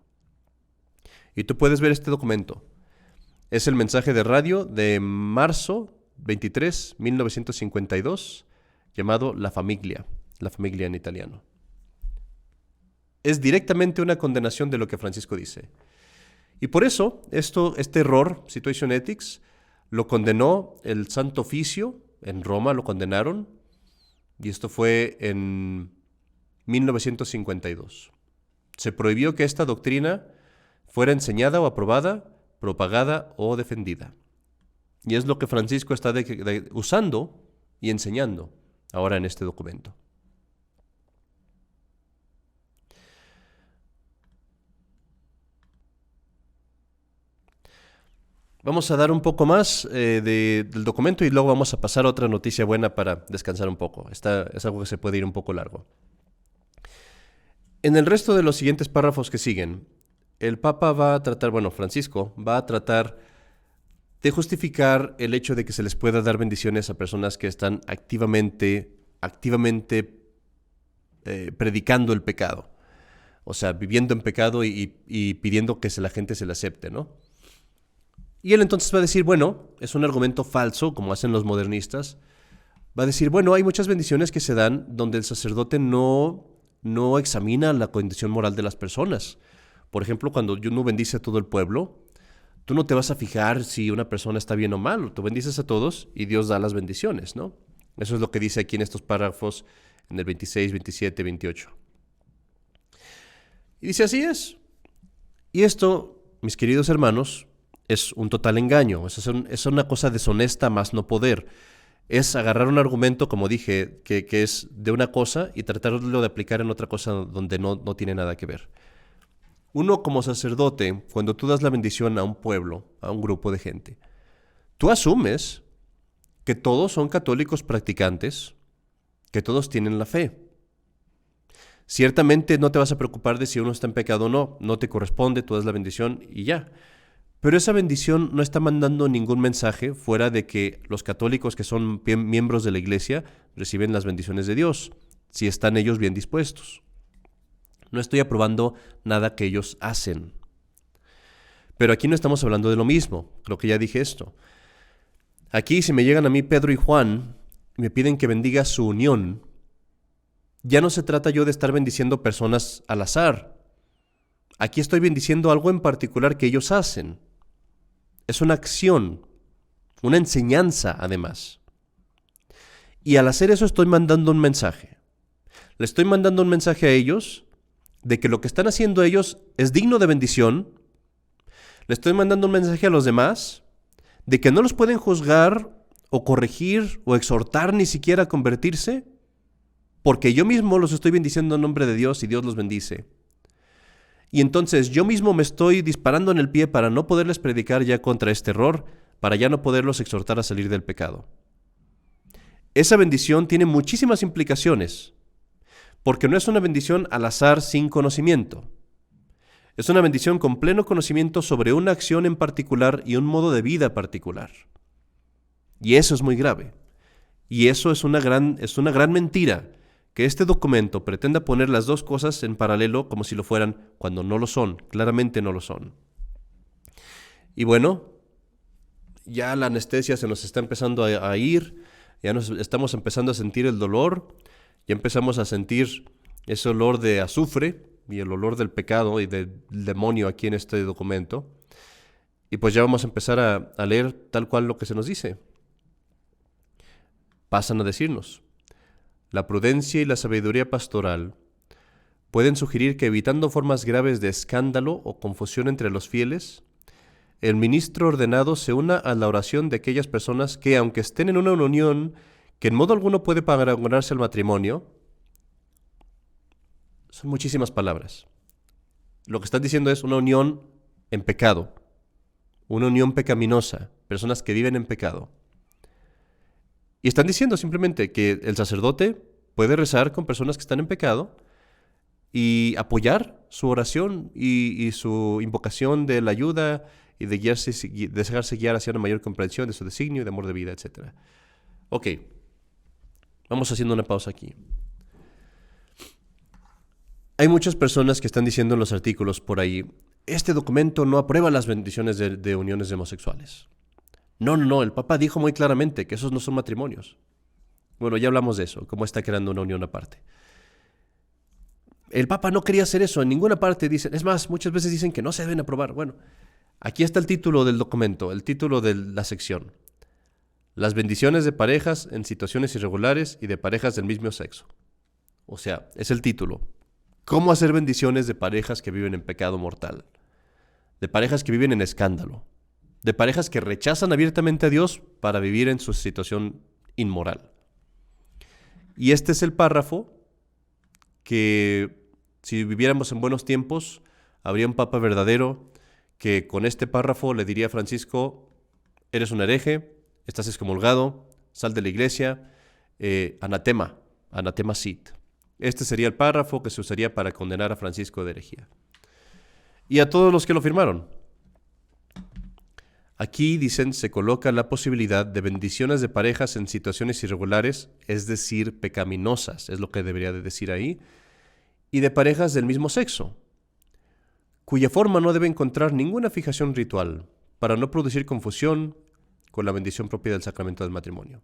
Speaker 1: Y tú puedes ver este documento. Es el mensaje de radio de marzo 23, 1952, llamado La Famiglia en italiano. Es directamente una condenación de lo que Francisco dice. Y por eso, este error, Situation Ethics, lo condenó el Santo Oficio, en Roma lo condenaron, y esto fue en 1952. Se prohibió que esta doctrina fuera enseñada o aprobada, propagada o defendida. Y es lo que Francisco está usando y enseñando ahora en este documento. Vamos a dar un poco más del documento y luego vamos a pasar a otra noticia buena para descansar un poco. Esta es algo que se puede ir un poco largo. En el resto de los siguientes párrafos que siguen, el Papa va a tratar, Francisco va a tratar de justificar el hecho de que se les pueda dar bendiciones a personas que están activamente predicando el pecado. O sea, viviendo en pecado y pidiendo que la gente se le acepte, ¿no? Y él entonces va a decir, es un argumento falso, como hacen los modernistas. Va a decir, hay muchas bendiciones que se dan donde el sacerdote no examina la condición moral de las personas. Por ejemplo, cuando uno bendice a todo el pueblo, tú no te vas a fijar si una persona está bien o mal. Tú bendices a todos y Dios da las bendiciones, ¿no? Eso es lo que dice aquí en estos párrafos, en el 26, 27, 28. Y dice, así es. Y esto, mis queridos hermanos, es un total engaño. Es una cosa deshonesta más no poder. Es agarrar un argumento, como dije, que es de una cosa y tratarlo de aplicar en otra cosa donde no tiene nada que ver. Uno como sacerdote, cuando tú das la bendición a un pueblo, a un grupo de gente, tú asumes que todos son católicos practicantes, que todos tienen la fe. Ciertamente no te vas a preocupar de si uno está en pecado o no, no te corresponde, tú das la bendición y ya. Pero esa bendición no está mandando ningún mensaje fuera de que los católicos que son miembros de la Iglesia reciben las bendiciones de Dios, si están ellos bien dispuestos. No estoy aprobando nada que ellos hacen. Pero aquí no estamos hablando de lo mismo, creo que ya dije esto. Aquí, si me llegan a mí Pedro y Juan y me piden que bendiga su unión, ya no se trata yo de estar bendiciendo personas al azar. Aquí estoy bendiciendo algo en particular que ellos hacen. Es una acción, una enseñanza además. Y al hacer eso estoy mandando un mensaje. Le estoy mandando un mensaje a ellos de que lo que están haciendo ellos es digno de bendición. Le estoy mandando un mensaje a los demás de que no los pueden juzgar o corregir o exhortar ni siquiera a convertirse, porque yo mismo los estoy bendiciendo en nombre de Dios y Dios los bendice. Y entonces yo mismo me estoy disparando en el pie para no poderles predicar ya contra este error, para ya no poderlos exhortar a salir del pecado. Esa bendición tiene muchísimas implicaciones, porque no es una bendición al azar sin conocimiento. Es una bendición con pleno conocimiento sobre una acción en particular y un modo de vida particular. Y eso es muy grave. Y eso es una gran mentira, que este documento pretenda poner las dos cosas en paralelo como si lo fueran, cuando no lo son, claramente no lo son. Y bueno, ya la anestesia se nos está empezando a ir, ya nos estamos empezando a sentir el dolor, ya empezamos a sentir ese olor de azufre y el olor del pecado y del demonio aquí en este documento. Y pues ya vamos a empezar a leer tal cual lo que se nos dice. Pasan a decirnos: la prudencia y la sabiduría pastoral pueden sugerir que, evitando formas graves de escándalo o confusión entre los fieles, el ministro ordenado se una a la oración de aquellas personas que, aunque estén en una unión que en modo alguno puede paragonarse al matrimonio. Son muchísimas palabras. Lo que están diciendo es una unión en pecado, una unión pecaminosa, personas que viven en pecado. Y están diciendo simplemente que el sacerdote puede rezar con personas que están en pecado y apoyar su oración y su invocación de la ayuda y de dejarse guiar hacia una mayor comprensión de su designio y de amor de vida, etc. Ok, vamos haciendo una pausa aquí. Hay muchas personas que están diciendo en los artículos por ahí: este documento no aprueba las bendiciones de uniones homosexuales. No, el Papa dijo muy claramente que esos no son matrimonios. Bueno, ya hablamos de eso, cómo está creando una unión aparte. El Papa no quería hacer eso, en ninguna parte dicen. Es más, muchas veces dicen que no se deben aprobar. Bueno, aquí está el título del documento, el título de la sección: las bendiciones de parejas en situaciones irregulares y de parejas del mismo sexo. O sea, es el título. ¿Cómo hacer bendiciones de parejas que viven en pecado mortal? De parejas que viven en escándalo. De parejas que rechazan abiertamente a Dios para vivir en su situación inmoral. Y este es el párrafo que, si viviéramos en buenos tiempos, habría un papa verdadero que con este párrafo le diría a Francisco: eres un hereje, estás excomulgado, sal de la iglesia, anatema sit. Este sería el párrafo que se usaría para condenar a Francisco de herejía. Y a todos los que lo firmaron. Aquí, dicen, se coloca la posibilidad de bendiciones de parejas en situaciones irregulares, es decir, pecaminosas, es lo que debería de decir ahí, y de parejas del mismo sexo, cuya forma no debe encontrar ninguna fijación ritual, para no producir confusión con la bendición propia del sacramento del matrimonio.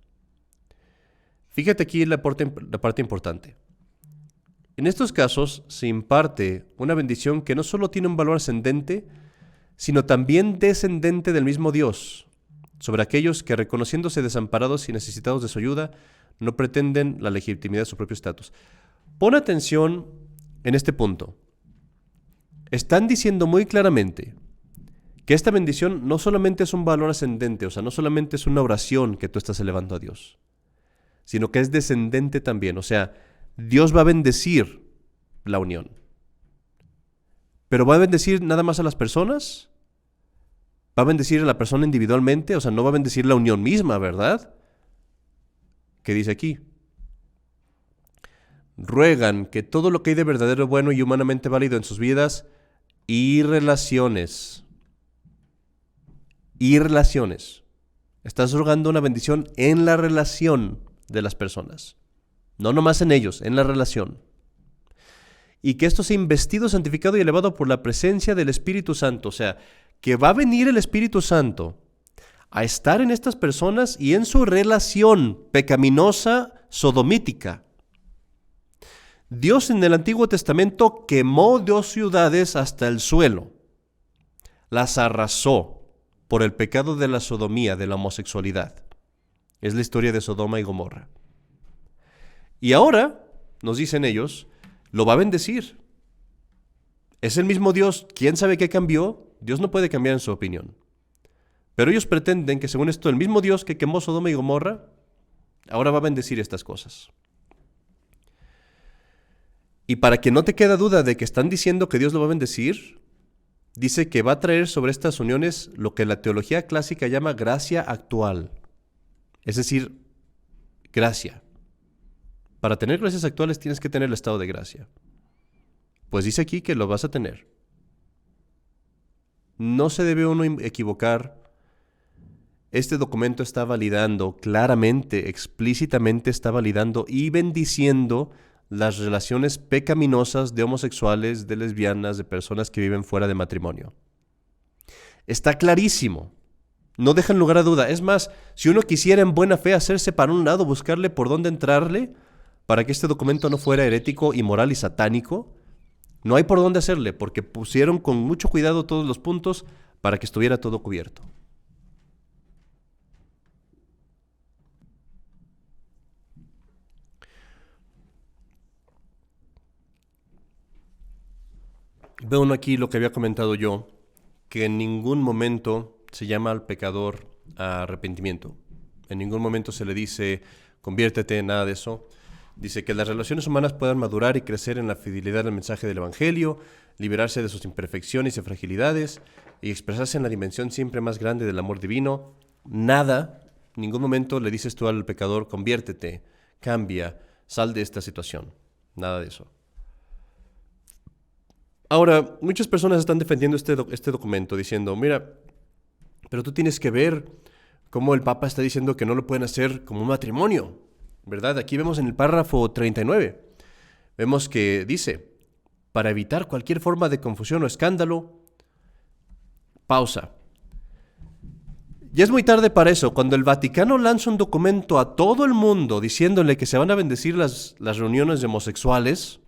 Speaker 1: Fíjate aquí la parte importante. En estos casos se imparte una bendición que no solo tiene un valor ascendente, sino también descendente del mismo Dios, sobre aquellos que, reconociéndose desamparados y necesitados de su ayuda, no pretenden la legitimidad de su propio estatus. Pon atención en este punto. Están diciendo muy claramente que esta bendición no solamente es un valor ascendente, o sea, no solamente es una oración que tú estás elevando a Dios, sino que es descendente también, o sea, Dios va a bendecir la unión. ¿Pero va a bendecir nada más a las personas? ¿Va a bendecir a la persona individualmente? O sea, no va a bendecir la unión misma, ¿verdad? ¿Qué dice aquí? Ruegan que todo lo que hay de verdadero, bueno y humanamente válido en sus vidas y relaciones. Estás rogando una bendición en la relación de las personas. No nomás en ellos, en la relación. Y que esto sea investido, santificado y elevado por la presencia del Espíritu Santo. O sea, que va a venir el Espíritu Santo a estar en estas personas y en su relación pecaminosa, sodomítica. Dios en el Antiguo Testamento quemó 2 ciudades hasta el suelo. Las arrasó por el pecado de la sodomía, de la homosexualidad. Es la historia de Sodoma y Gomorra. Y ahora, nos dicen ellos, lo va a bendecir. Es el mismo Dios, ¿quién sabe qué cambió? Dios no puede cambiar en su opinión. Pero ellos pretenden que según esto, el mismo Dios que quemó Sodoma y Gomorra, ahora va a bendecir estas cosas. Y para que no te quede duda de que están diciendo que Dios lo va a bendecir, dice que va a traer sobre estas uniones lo que la teología clásica llama gracia actual. Es decir, gracia. Para tener gracias actuales tienes que tener el estado de gracia. Pues dice aquí que lo vas a tener. No se debe uno equivocar. Este documento está validando claramente, explícitamente está validando y bendiciendo las relaciones pecaminosas de homosexuales, de lesbianas, de personas que viven fuera de matrimonio. Está clarísimo. No dejan lugar a duda. Es más, si uno quisiera en buena fe hacerse para un lado, buscarle por dónde entrarle, para que este documento no fuera herético, inmoral y satánico, no hay por dónde hacerle, porque pusieron con mucho cuidado todos los puntos para que estuviera todo cubierto. Ve uno aquí lo que había comentado yo, que en ningún momento se llama al pecador a arrepentimiento. En ningún momento se le dice, conviértete, nada de eso. Dice que las relaciones humanas puedan madurar y crecer en la fidelidad al mensaje del Evangelio, liberarse de sus imperfecciones y fragilidades y expresarse en la dimensión siempre más grande del amor divino. Nada, en ningún momento le dices tú al pecador, conviértete, cambia, sal de esta situación. Nada de eso. Ahora, muchas personas están defendiendo este documento diciendo, mira, pero tú tienes que ver cómo el Papa está diciendo que no lo pueden hacer como un matrimonio, ¿verdad? Aquí vemos en el párrafo 39, vemos que dice, para evitar cualquier forma de confusión o escándalo, pausa. Ya es muy tarde para eso. Cuando el Vaticano lanza un documento a todo el mundo diciéndole que se van a bendecir las reuniones de homosexuales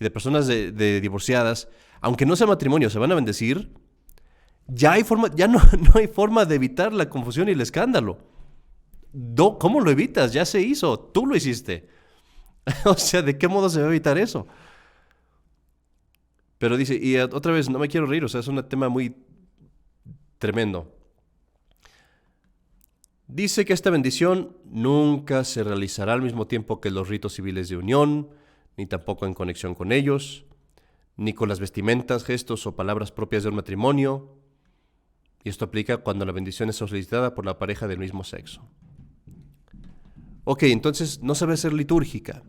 Speaker 1: y de personas de divorciadas, aunque no sea matrimonio, se van a bendecir, ya no hay forma de evitar la confusión y el escándalo. ¿Cómo lo evitas? Ya se hizo, tú lo hiciste. O sea, ¿de qué modo se va a evitar eso? Pero dice, y otra vez, no me quiero reír, o sea, es un tema muy tremendo. Dice que esta bendición nunca se realizará al mismo tiempo que los ritos civiles de unión, ni tampoco en conexión con ellos, ni con las vestimentas, gestos o palabras propias de un matrimonio. Y esto aplica cuando la bendición es solicitada por la pareja del mismo sexo. Ok, entonces no se va a hacer litúrgica,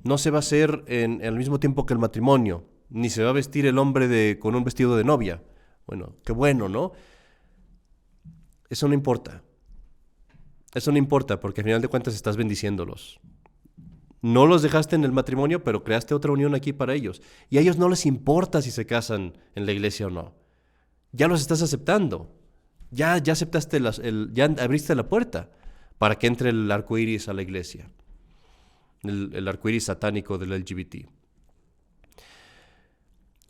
Speaker 1: no se va a hacer al mismo tiempo que el matrimonio, ni se va a vestir el hombre con un vestido de novia. Bueno, qué bueno, ¿no? Eso no importa. Eso no importa porque al final de cuentas estás bendiciéndolos. No los dejaste en el matrimonio, pero creaste otra unión aquí para ellos. Y a ellos no les importa si se casan en la iglesia o no. Ya los estás aceptando. Ya aceptaste, ya abriste la puerta para que entre el arco iris a la iglesia. El arco iris satánico del LGBT.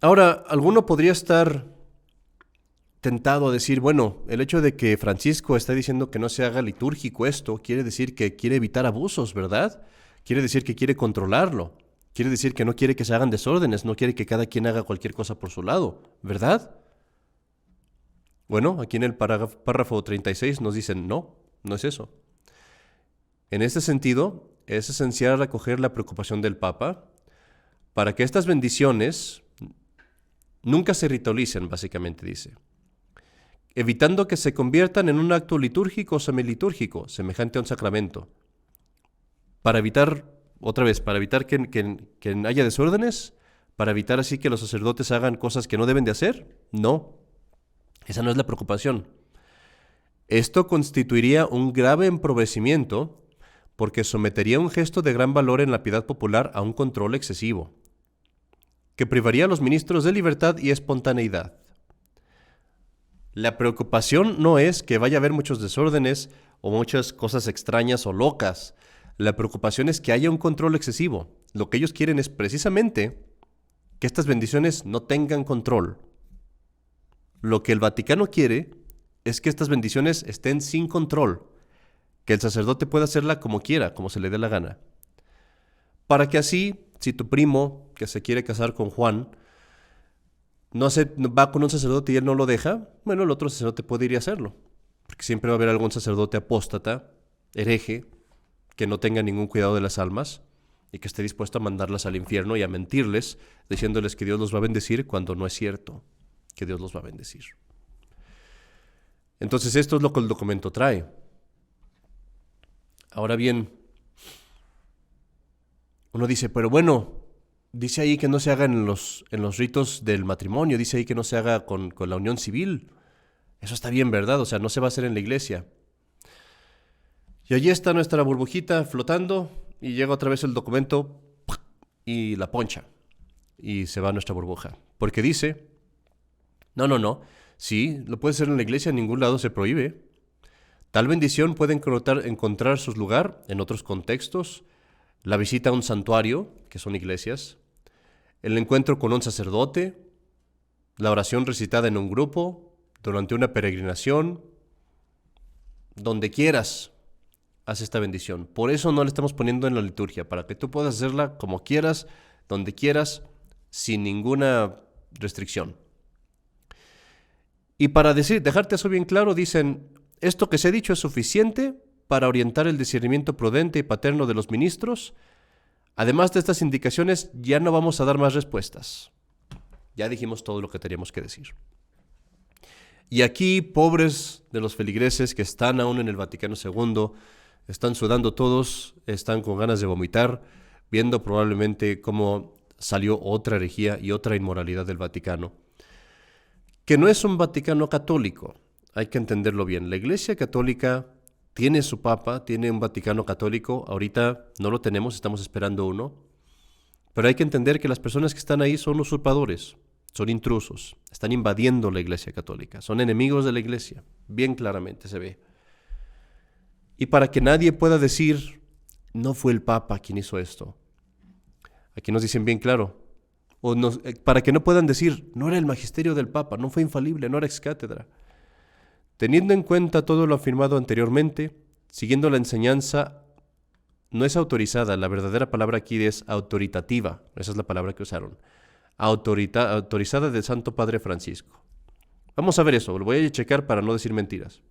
Speaker 1: Ahora, alguno podría estar tentado a decir, bueno, el hecho de que Francisco está diciendo que no se haga litúrgico esto, quiere decir que quiere evitar abusos, ¿verdad? Quiere decir que quiere controlarlo. Quiere decir que no quiere que se hagan desórdenes, no quiere que cada quien haga cualquier cosa por su lado, ¿verdad? Bueno, aquí en el párrafo 36 nos dicen, no es eso. En este sentido, es esencial recoger la preocupación del Papa para que estas bendiciones nunca se ritualicen, básicamente dice, evitando que se conviertan en un acto litúrgico o semilitúrgico, semejante a un sacramento. Para evitar que haya desórdenes, para evitar así que los sacerdotes hagan cosas que no deben de hacer, no. Esa no es la preocupación. Esto constituiría un grave empobrecimiento porque sometería un gesto de gran valor en la piedad popular a un control excesivo, que privaría a los ministros de libertad y espontaneidad. La preocupación no es que vaya a haber muchos desórdenes o muchas cosas extrañas o locas. La preocupación es que haya un control excesivo, lo que ellos quieren es precisamente que estas bendiciones no tengan control. Lo que el Vaticano quiere es que estas bendiciones estén sin control, que el sacerdote pueda hacerla como quiera, como se le dé la gana. Para que así, si tu primo, que se quiere casar con Juan, va con un sacerdote y él no lo deja, bueno, el otro sacerdote puede ir y hacerlo. Porque siempre va a haber algún sacerdote apóstata, hereje, que no tenga ningún cuidado de las almas y que esté dispuesto a mandarlas al infierno y a mentirles, diciéndoles que Dios los va a bendecir cuando no es cierto que Dios los va a bendecir. Entonces esto es lo que el documento trae. Ahora bien, uno dice, pero bueno, dice ahí que no se haga en los ritos del matrimonio, dice ahí que no se haga con la unión civil. Eso está bien, ¿verdad? O sea, no se va a hacer en la iglesia. Y allí está nuestra burbujita flotando y llega otra vez el documento y la poncha. Y se va nuestra burbuja. Porque dice, no, sí, lo puede hacer en la iglesia, en ningún lado se prohíbe. Tal bendición puede encontrar su lugar en otros contextos, la visita a un santuario, que son iglesias, el encuentro con un sacerdote, la oración recitada en un grupo, durante una peregrinación, donde quieras, haz esta bendición. Por eso no la estamos poniendo en la liturgia, para que tú puedas hacerla como quieras, donde quieras, sin ninguna restricción. Y para dejarte eso bien claro, dicen, esto que se ha dicho es suficiente para orientar el discernimiento prudente y paterno de los ministros. Además de estas indicaciones, ya no vamos a dar más respuestas. Ya dijimos todo lo que teníamos que decir. Y aquí, pobres de los feligreses que están aún en el Vaticano II, están sudando todos, están con ganas de vomitar, viendo probablemente cómo salió otra herejía y otra inmoralidad del Vaticano. Que no es un Vaticano católico, hay que entenderlo bien. La Iglesia Católica tiene su Papa, tiene un Vaticano católico, ahorita no lo tenemos, estamos esperando uno, pero hay que entender que las personas que están ahí son usurpadores, son intrusos, están invadiendo la Iglesia Católica, son enemigos de la Iglesia, bien claramente se ve. Y para que nadie pueda decir, no fue el Papa quien hizo esto, aquí nos dicen bien claro, para que no puedan decir, no era el magisterio del Papa, no fue infalible, no era ex cátedra. Teniendo en cuenta todo lo afirmado anteriormente, siguiendo la enseñanza, no es autorizada, la verdadera palabra aquí es autoritativa, esa es la palabra que usaron, autorizada del Santo Padre Francisco. Vamos a ver eso, lo voy a checar para no decir mentiras.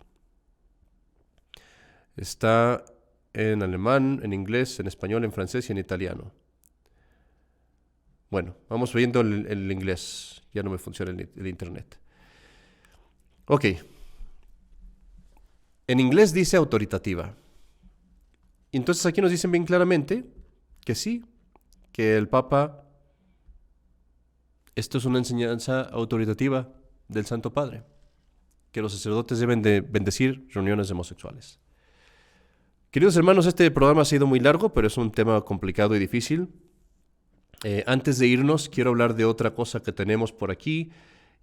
Speaker 1: Está en alemán, en inglés, en español, en francés y en italiano. Bueno, vamos viendo el inglés. Ya no me funciona el internet. Ok. En inglés dice autoritativa. Entonces aquí nos dicen bien claramente que sí, que el Papa, esto es una enseñanza autoritativa del Santo Padre, que los sacerdotes deben de bendecir reuniones de homosexuales. Queridos hermanos, este programa ha sido muy largo, pero es un tema complicado y difícil. Antes de irnos, quiero hablar de otra cosa que tenemos por aquí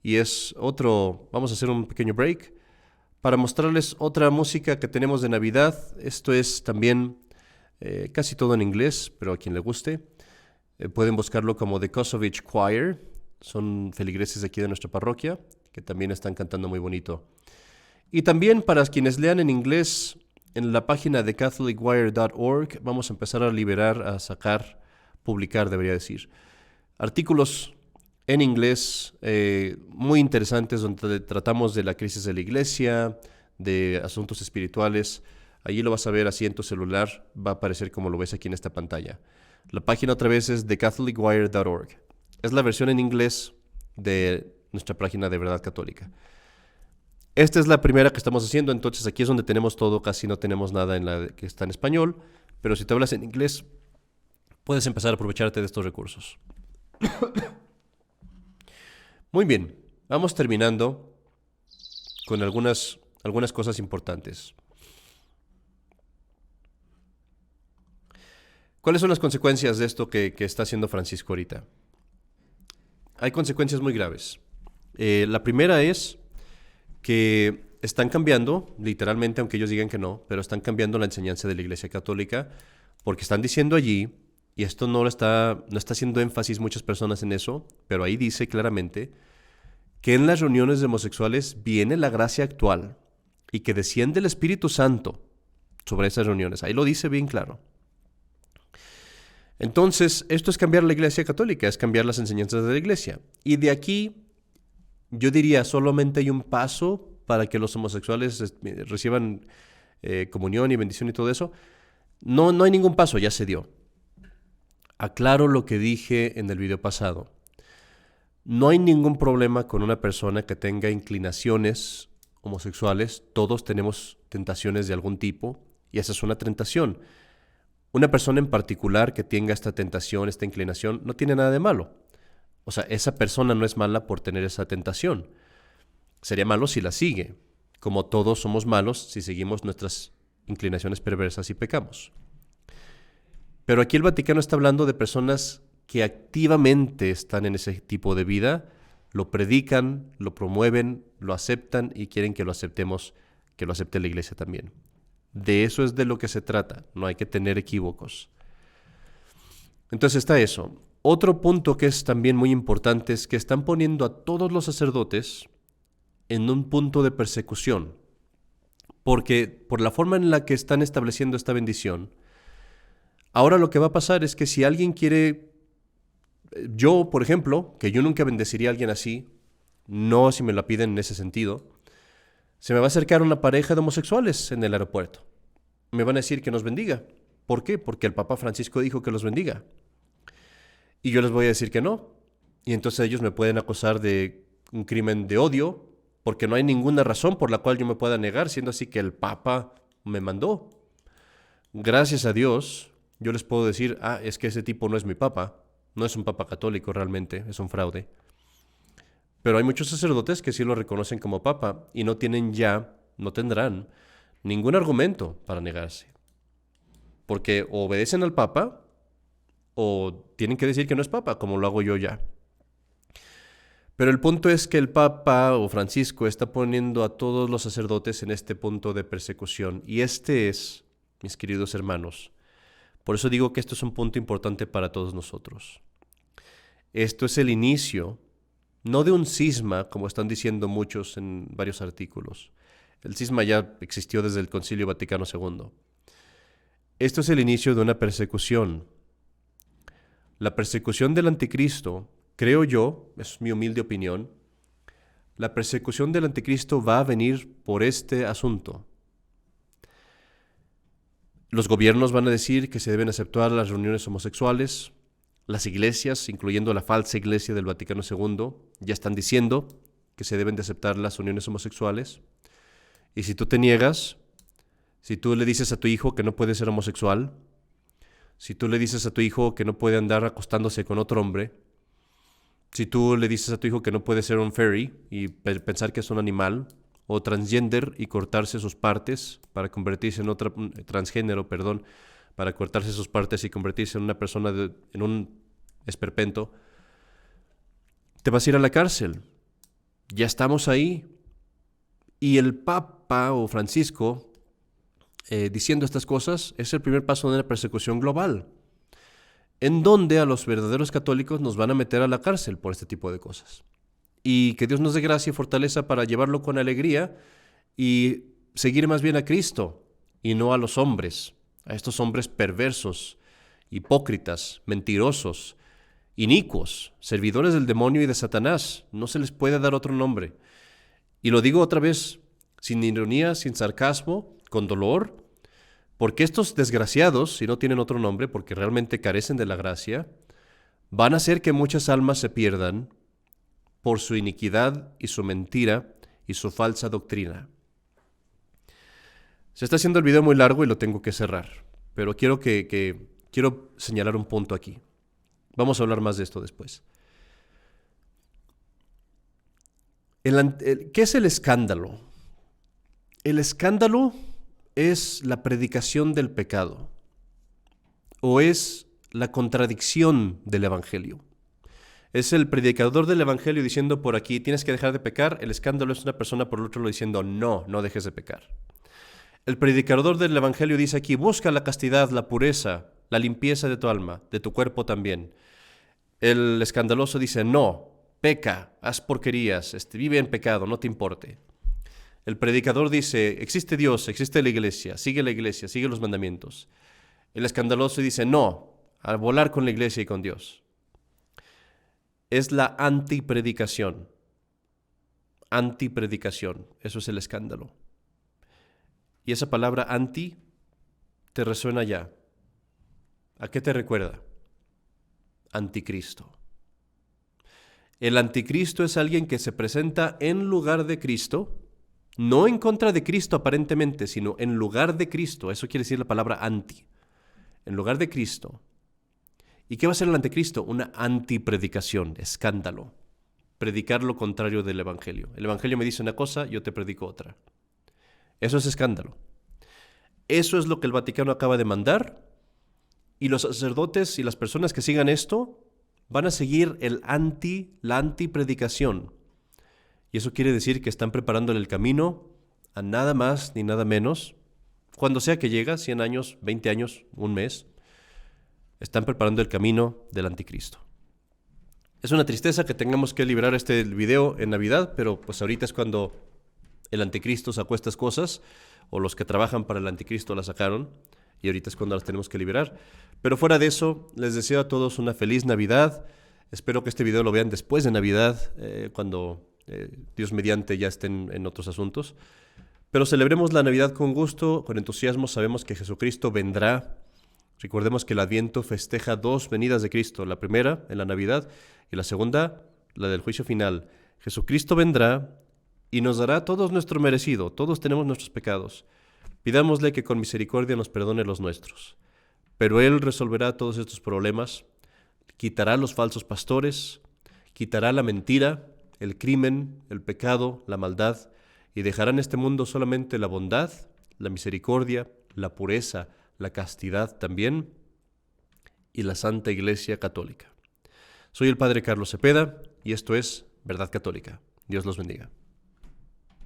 Speaker 1: y vamos a hacer un pequeño break para mostrarles otra música que tenemos de Navidad. Esto es también casi todo en inglés, pero a quien le guste. Pueden buscarlo como The Kosovich Choir, son feligreses de aquí de nuestra parroquia, que también están cantando muy bonito. Y también para quienes lean en inglés, en la página de catholicwire.org vamos a empezar a publicar, debería decir, artículos en inglés muy interesantes donde tratamos de la crisis de la iglesia, de asuntos espirituales. Allí lo vas a ver así en tu celular, va a aparecer como lo ves aquí en esta pantalla. La página otra vez es thecatholicwire.org. Es la versión en inglés de nuestra página de Verdad Católica. Esta es la primera que estamos haciendo, entonces aquí es donde tenemos todo, casi no tenemos nada en la que está en español, pero si te hablas en inglés, puedes empezar a aprovecharte de estos recursos. Muy bien, vamos terminando con algunas cosas importantes. ¿Cuáles son las consecuencias de esto que está haciendo Francisco ahorita? Hay consecuencias muy graves. La primera es que están cambiando, literalmente, aunque ellos digan que no, pero están cambiando la enseñanza de la Iglesia Católica, porque están diciendo allí y esto no está haciendo énfasis muchas personas en eso, pero ahí dice claramente que en las reuniones de homosexuales viene la gracia actual y que desciende el Espíritu Santo sobre esas reuniones. Ahí lo dice bien claro. Entonces, esto es cambiar la Iglesia Católica, es cambiar las enseñanzas de la Iglesia. Y de aquí, yo diría, solamente hay un paso para que los homosexuales reciban comunión y bendición y todo eso. No hay ningún paso, ya se dio. Aclaro lo que dije en el video pasado. No hay ningún problema con una persona que tenga inclinaciones homosexuales. Todos tenemos tentaciones de algún tipo y esa es una tentación. Una persona en particular que tenga esta tentación, esta inclinación, no tiene nada de malo. O sea, esa persona no es mala por tener esa tentación. Sería malo si la sigue, como todos somos malos si seguimos nuestras inclinaciones perversas y pecamos. Pero aquí el Vaticano está hablando de personas que activamente están en ese tipo de vida, lo predican, lo promueven, lo aceptan y quieren que lo aceptemos, que lo acepte la Iglesia también. De eso es de lo que se trata, no hay que tener equívocos. Entonces está eso. Otro punto que es también muy importante es que están poniendo a todos los sacerdotes en un punto de persecución, porque por la forma en la que están estableciendo esta bendición, ahora lo que va a pasar es que si alguien quiere, yo por ejemplo, que yo nunca bendeciría a alguien así, no si me la piden en ese sentido, se me va a acercar una pareja de homosexuales en el aeropuerto. Me van a decir que nos bendiga. ¿Por qué? Porque el Papa Francisco dijo que los bendiga. Y yo les voy a decir que no. Y entonces ellos me pueden acusar de un crimen de odio, porque no hay ninguna razón por la cual yo me pueda negar, siendo así que el Papa me mandó. Gracias a Dios, yo les puedo decir, es que ese tipo no es mi Papa, no es un Papa católico realmente, es un fraude. Pero hay muchos sacerdotes que sí lo reconocen como Papa y no tendrán ningún argumento para negarse. Porque o obedecen al Papa o tienen que decir que no es Papa, como lo hago yo ya. Pero el punto es que el Papa o Francisco está poniendo a todos los sacerdotes en este punto de persecución. Y este es, mis queridos hermanos, por eso digo que esto es un punto importante para todos nosotros. Esto es el inicio, no de un cisma, como están diciendo muchos en varios artículos. El cisma ya existió desde el Concilio Vaticano II. Esto es el inicio de una persecución. La persecución del anticristo, creo yo, es mi humilde opinión, la persecución del anticristo va a venir por este asunto. Los gobiernos van a decir que se deben aceptar las reuniones homosexuales. Las iglesias, incluyendo la falsa iglesia del Vaticano II, ya están diciendo que se deben de aceptar las uniones homosexuales. Y si tú te niegas, si tú le dices a tu hijo que no puede ser homosexual, si tú le dices a tu hijo que no puede andar acostándose con otro hombre, si tú le dices a tu hijo que no puede ser un fairy y pensar que es un animal, o transgender y cortarse sus partes para convertirse en otra, transgénero, perdón, para cortarse sus partes y convertirse en una persona, en un esperpento, te vas a ir a la cárcel. Ya estamos ahí. Y el Papa o Francisco, diciendo estas cosas, es el primer paso de una persecución global, en donde a los verdaderos católicos nos van a meter a la cárcel por este tipo de cosas. Y que Dios nos dé gracia y fortaleza para llevarlo con alegría y seguir más bien a Cristo y no a los hombres, a estos hombres perversos, hipócritas, mentirosos, inicuos, servidores del demonio y de Satanás. No se les puede dar otro nombre. Y lo digo otra vez, sin ironía, sin sarcasmo, con dolor, porque estos desgraciados, si no tienen otro nombre, porque realmente carecen de la gracia, van a hacer que muchas almas se pierdan por su iniquidad y su mentira y su falsa doctrina. Se está haciendo el video muy largo y lo tengo que cerrar, pero quiero señalar un punto aquí. Vamos a hablar más de esto después. ¿Qué es el escándalo? El escándalo es la predicación del pecado o es la contradicción del evangelio. Es el predicador del evangelio diciendo por aquí tienes que dejar de pecar. El escándalo es una persona por el otro lado diciendo no dejes de pecar. El predicador del evangelio dice aquí busca la castidad, la pureza, la limpieza de tu alma, de tu cuerpo también. El escandaloso dice, no, peca, haz porquerías, vive en pecado, no te importe. El predicador dice, existe Dios, existe la iglesia, sigue los mandamientos. El escandaloso dice, no, a volar con la iglesia y con Dios. Es la antipredicación. Antipredicación, eso es el escándalo. Y esa palabra anti te resuena ya. ¿A qué te recuerda? Anticristo. El anticristo es alguien que se presenta en lugar de Cristo, no en contra de Cristo aparentemente, sino en lugar de Cristo. Eso quiere decir la palabra anti. En lugar de Cristo. ¿Y qué va a ser el anticristo? Una antipredicación, escándalo. Predicar lo contrario del evangelio. El evangelio me dice una cosa, yo te predico otra. Eso es escándalo. Eso es lo que el Vaticano acaba de mandar. Y los sacerdotes y las personas que sigan esto van a seguir la antipredicación. Y eso quiere decir que están preparándole el camino a nada más ni nada menos. Cuando sea que llega, 100 años, 20 años, un mes, están preparando el camino del anticristo. Es una tristeza que tengamos que liberar este video en Navidad, pero pues ahorita es cuando el anticristo sacó estas cosas, o los que trabajan para el anticristo las sacaron, y ahorita es cuando las tenemos que liberar. Pero fuera de eso, les deseo a todos una feliz Navidad. Espero que este video lo vean después de Navidad, cuando Dios mediante ya estén en otros asuntos. Pero celebremos la Navidad con gusto, con entusiasmo. Sabemos que Jesucristo vendrá. Recordemos que el Adviento festeja 2 venidas de Cristo. La primera, en la Navidad, y la segunda, la del juicio final. Jesucristo vendrá y nos dará todo nuestro merecido. Todos tenemos nuestros pecados. Pidámosle que con misericordia nos perdone los nuestros. Pero Él resolverá todos estos problemas, quitará los falsos pastores, quitará la mentira, el crimen, el pecado, la maldad, y dejará en este mundo solamente la bondad, la misericordia, la pureza, la castidad también, y la Santa Iglesia Católica. Soy el Padre Carlos Cepeda, y esto es Verdad Católica. Dios los bendiga.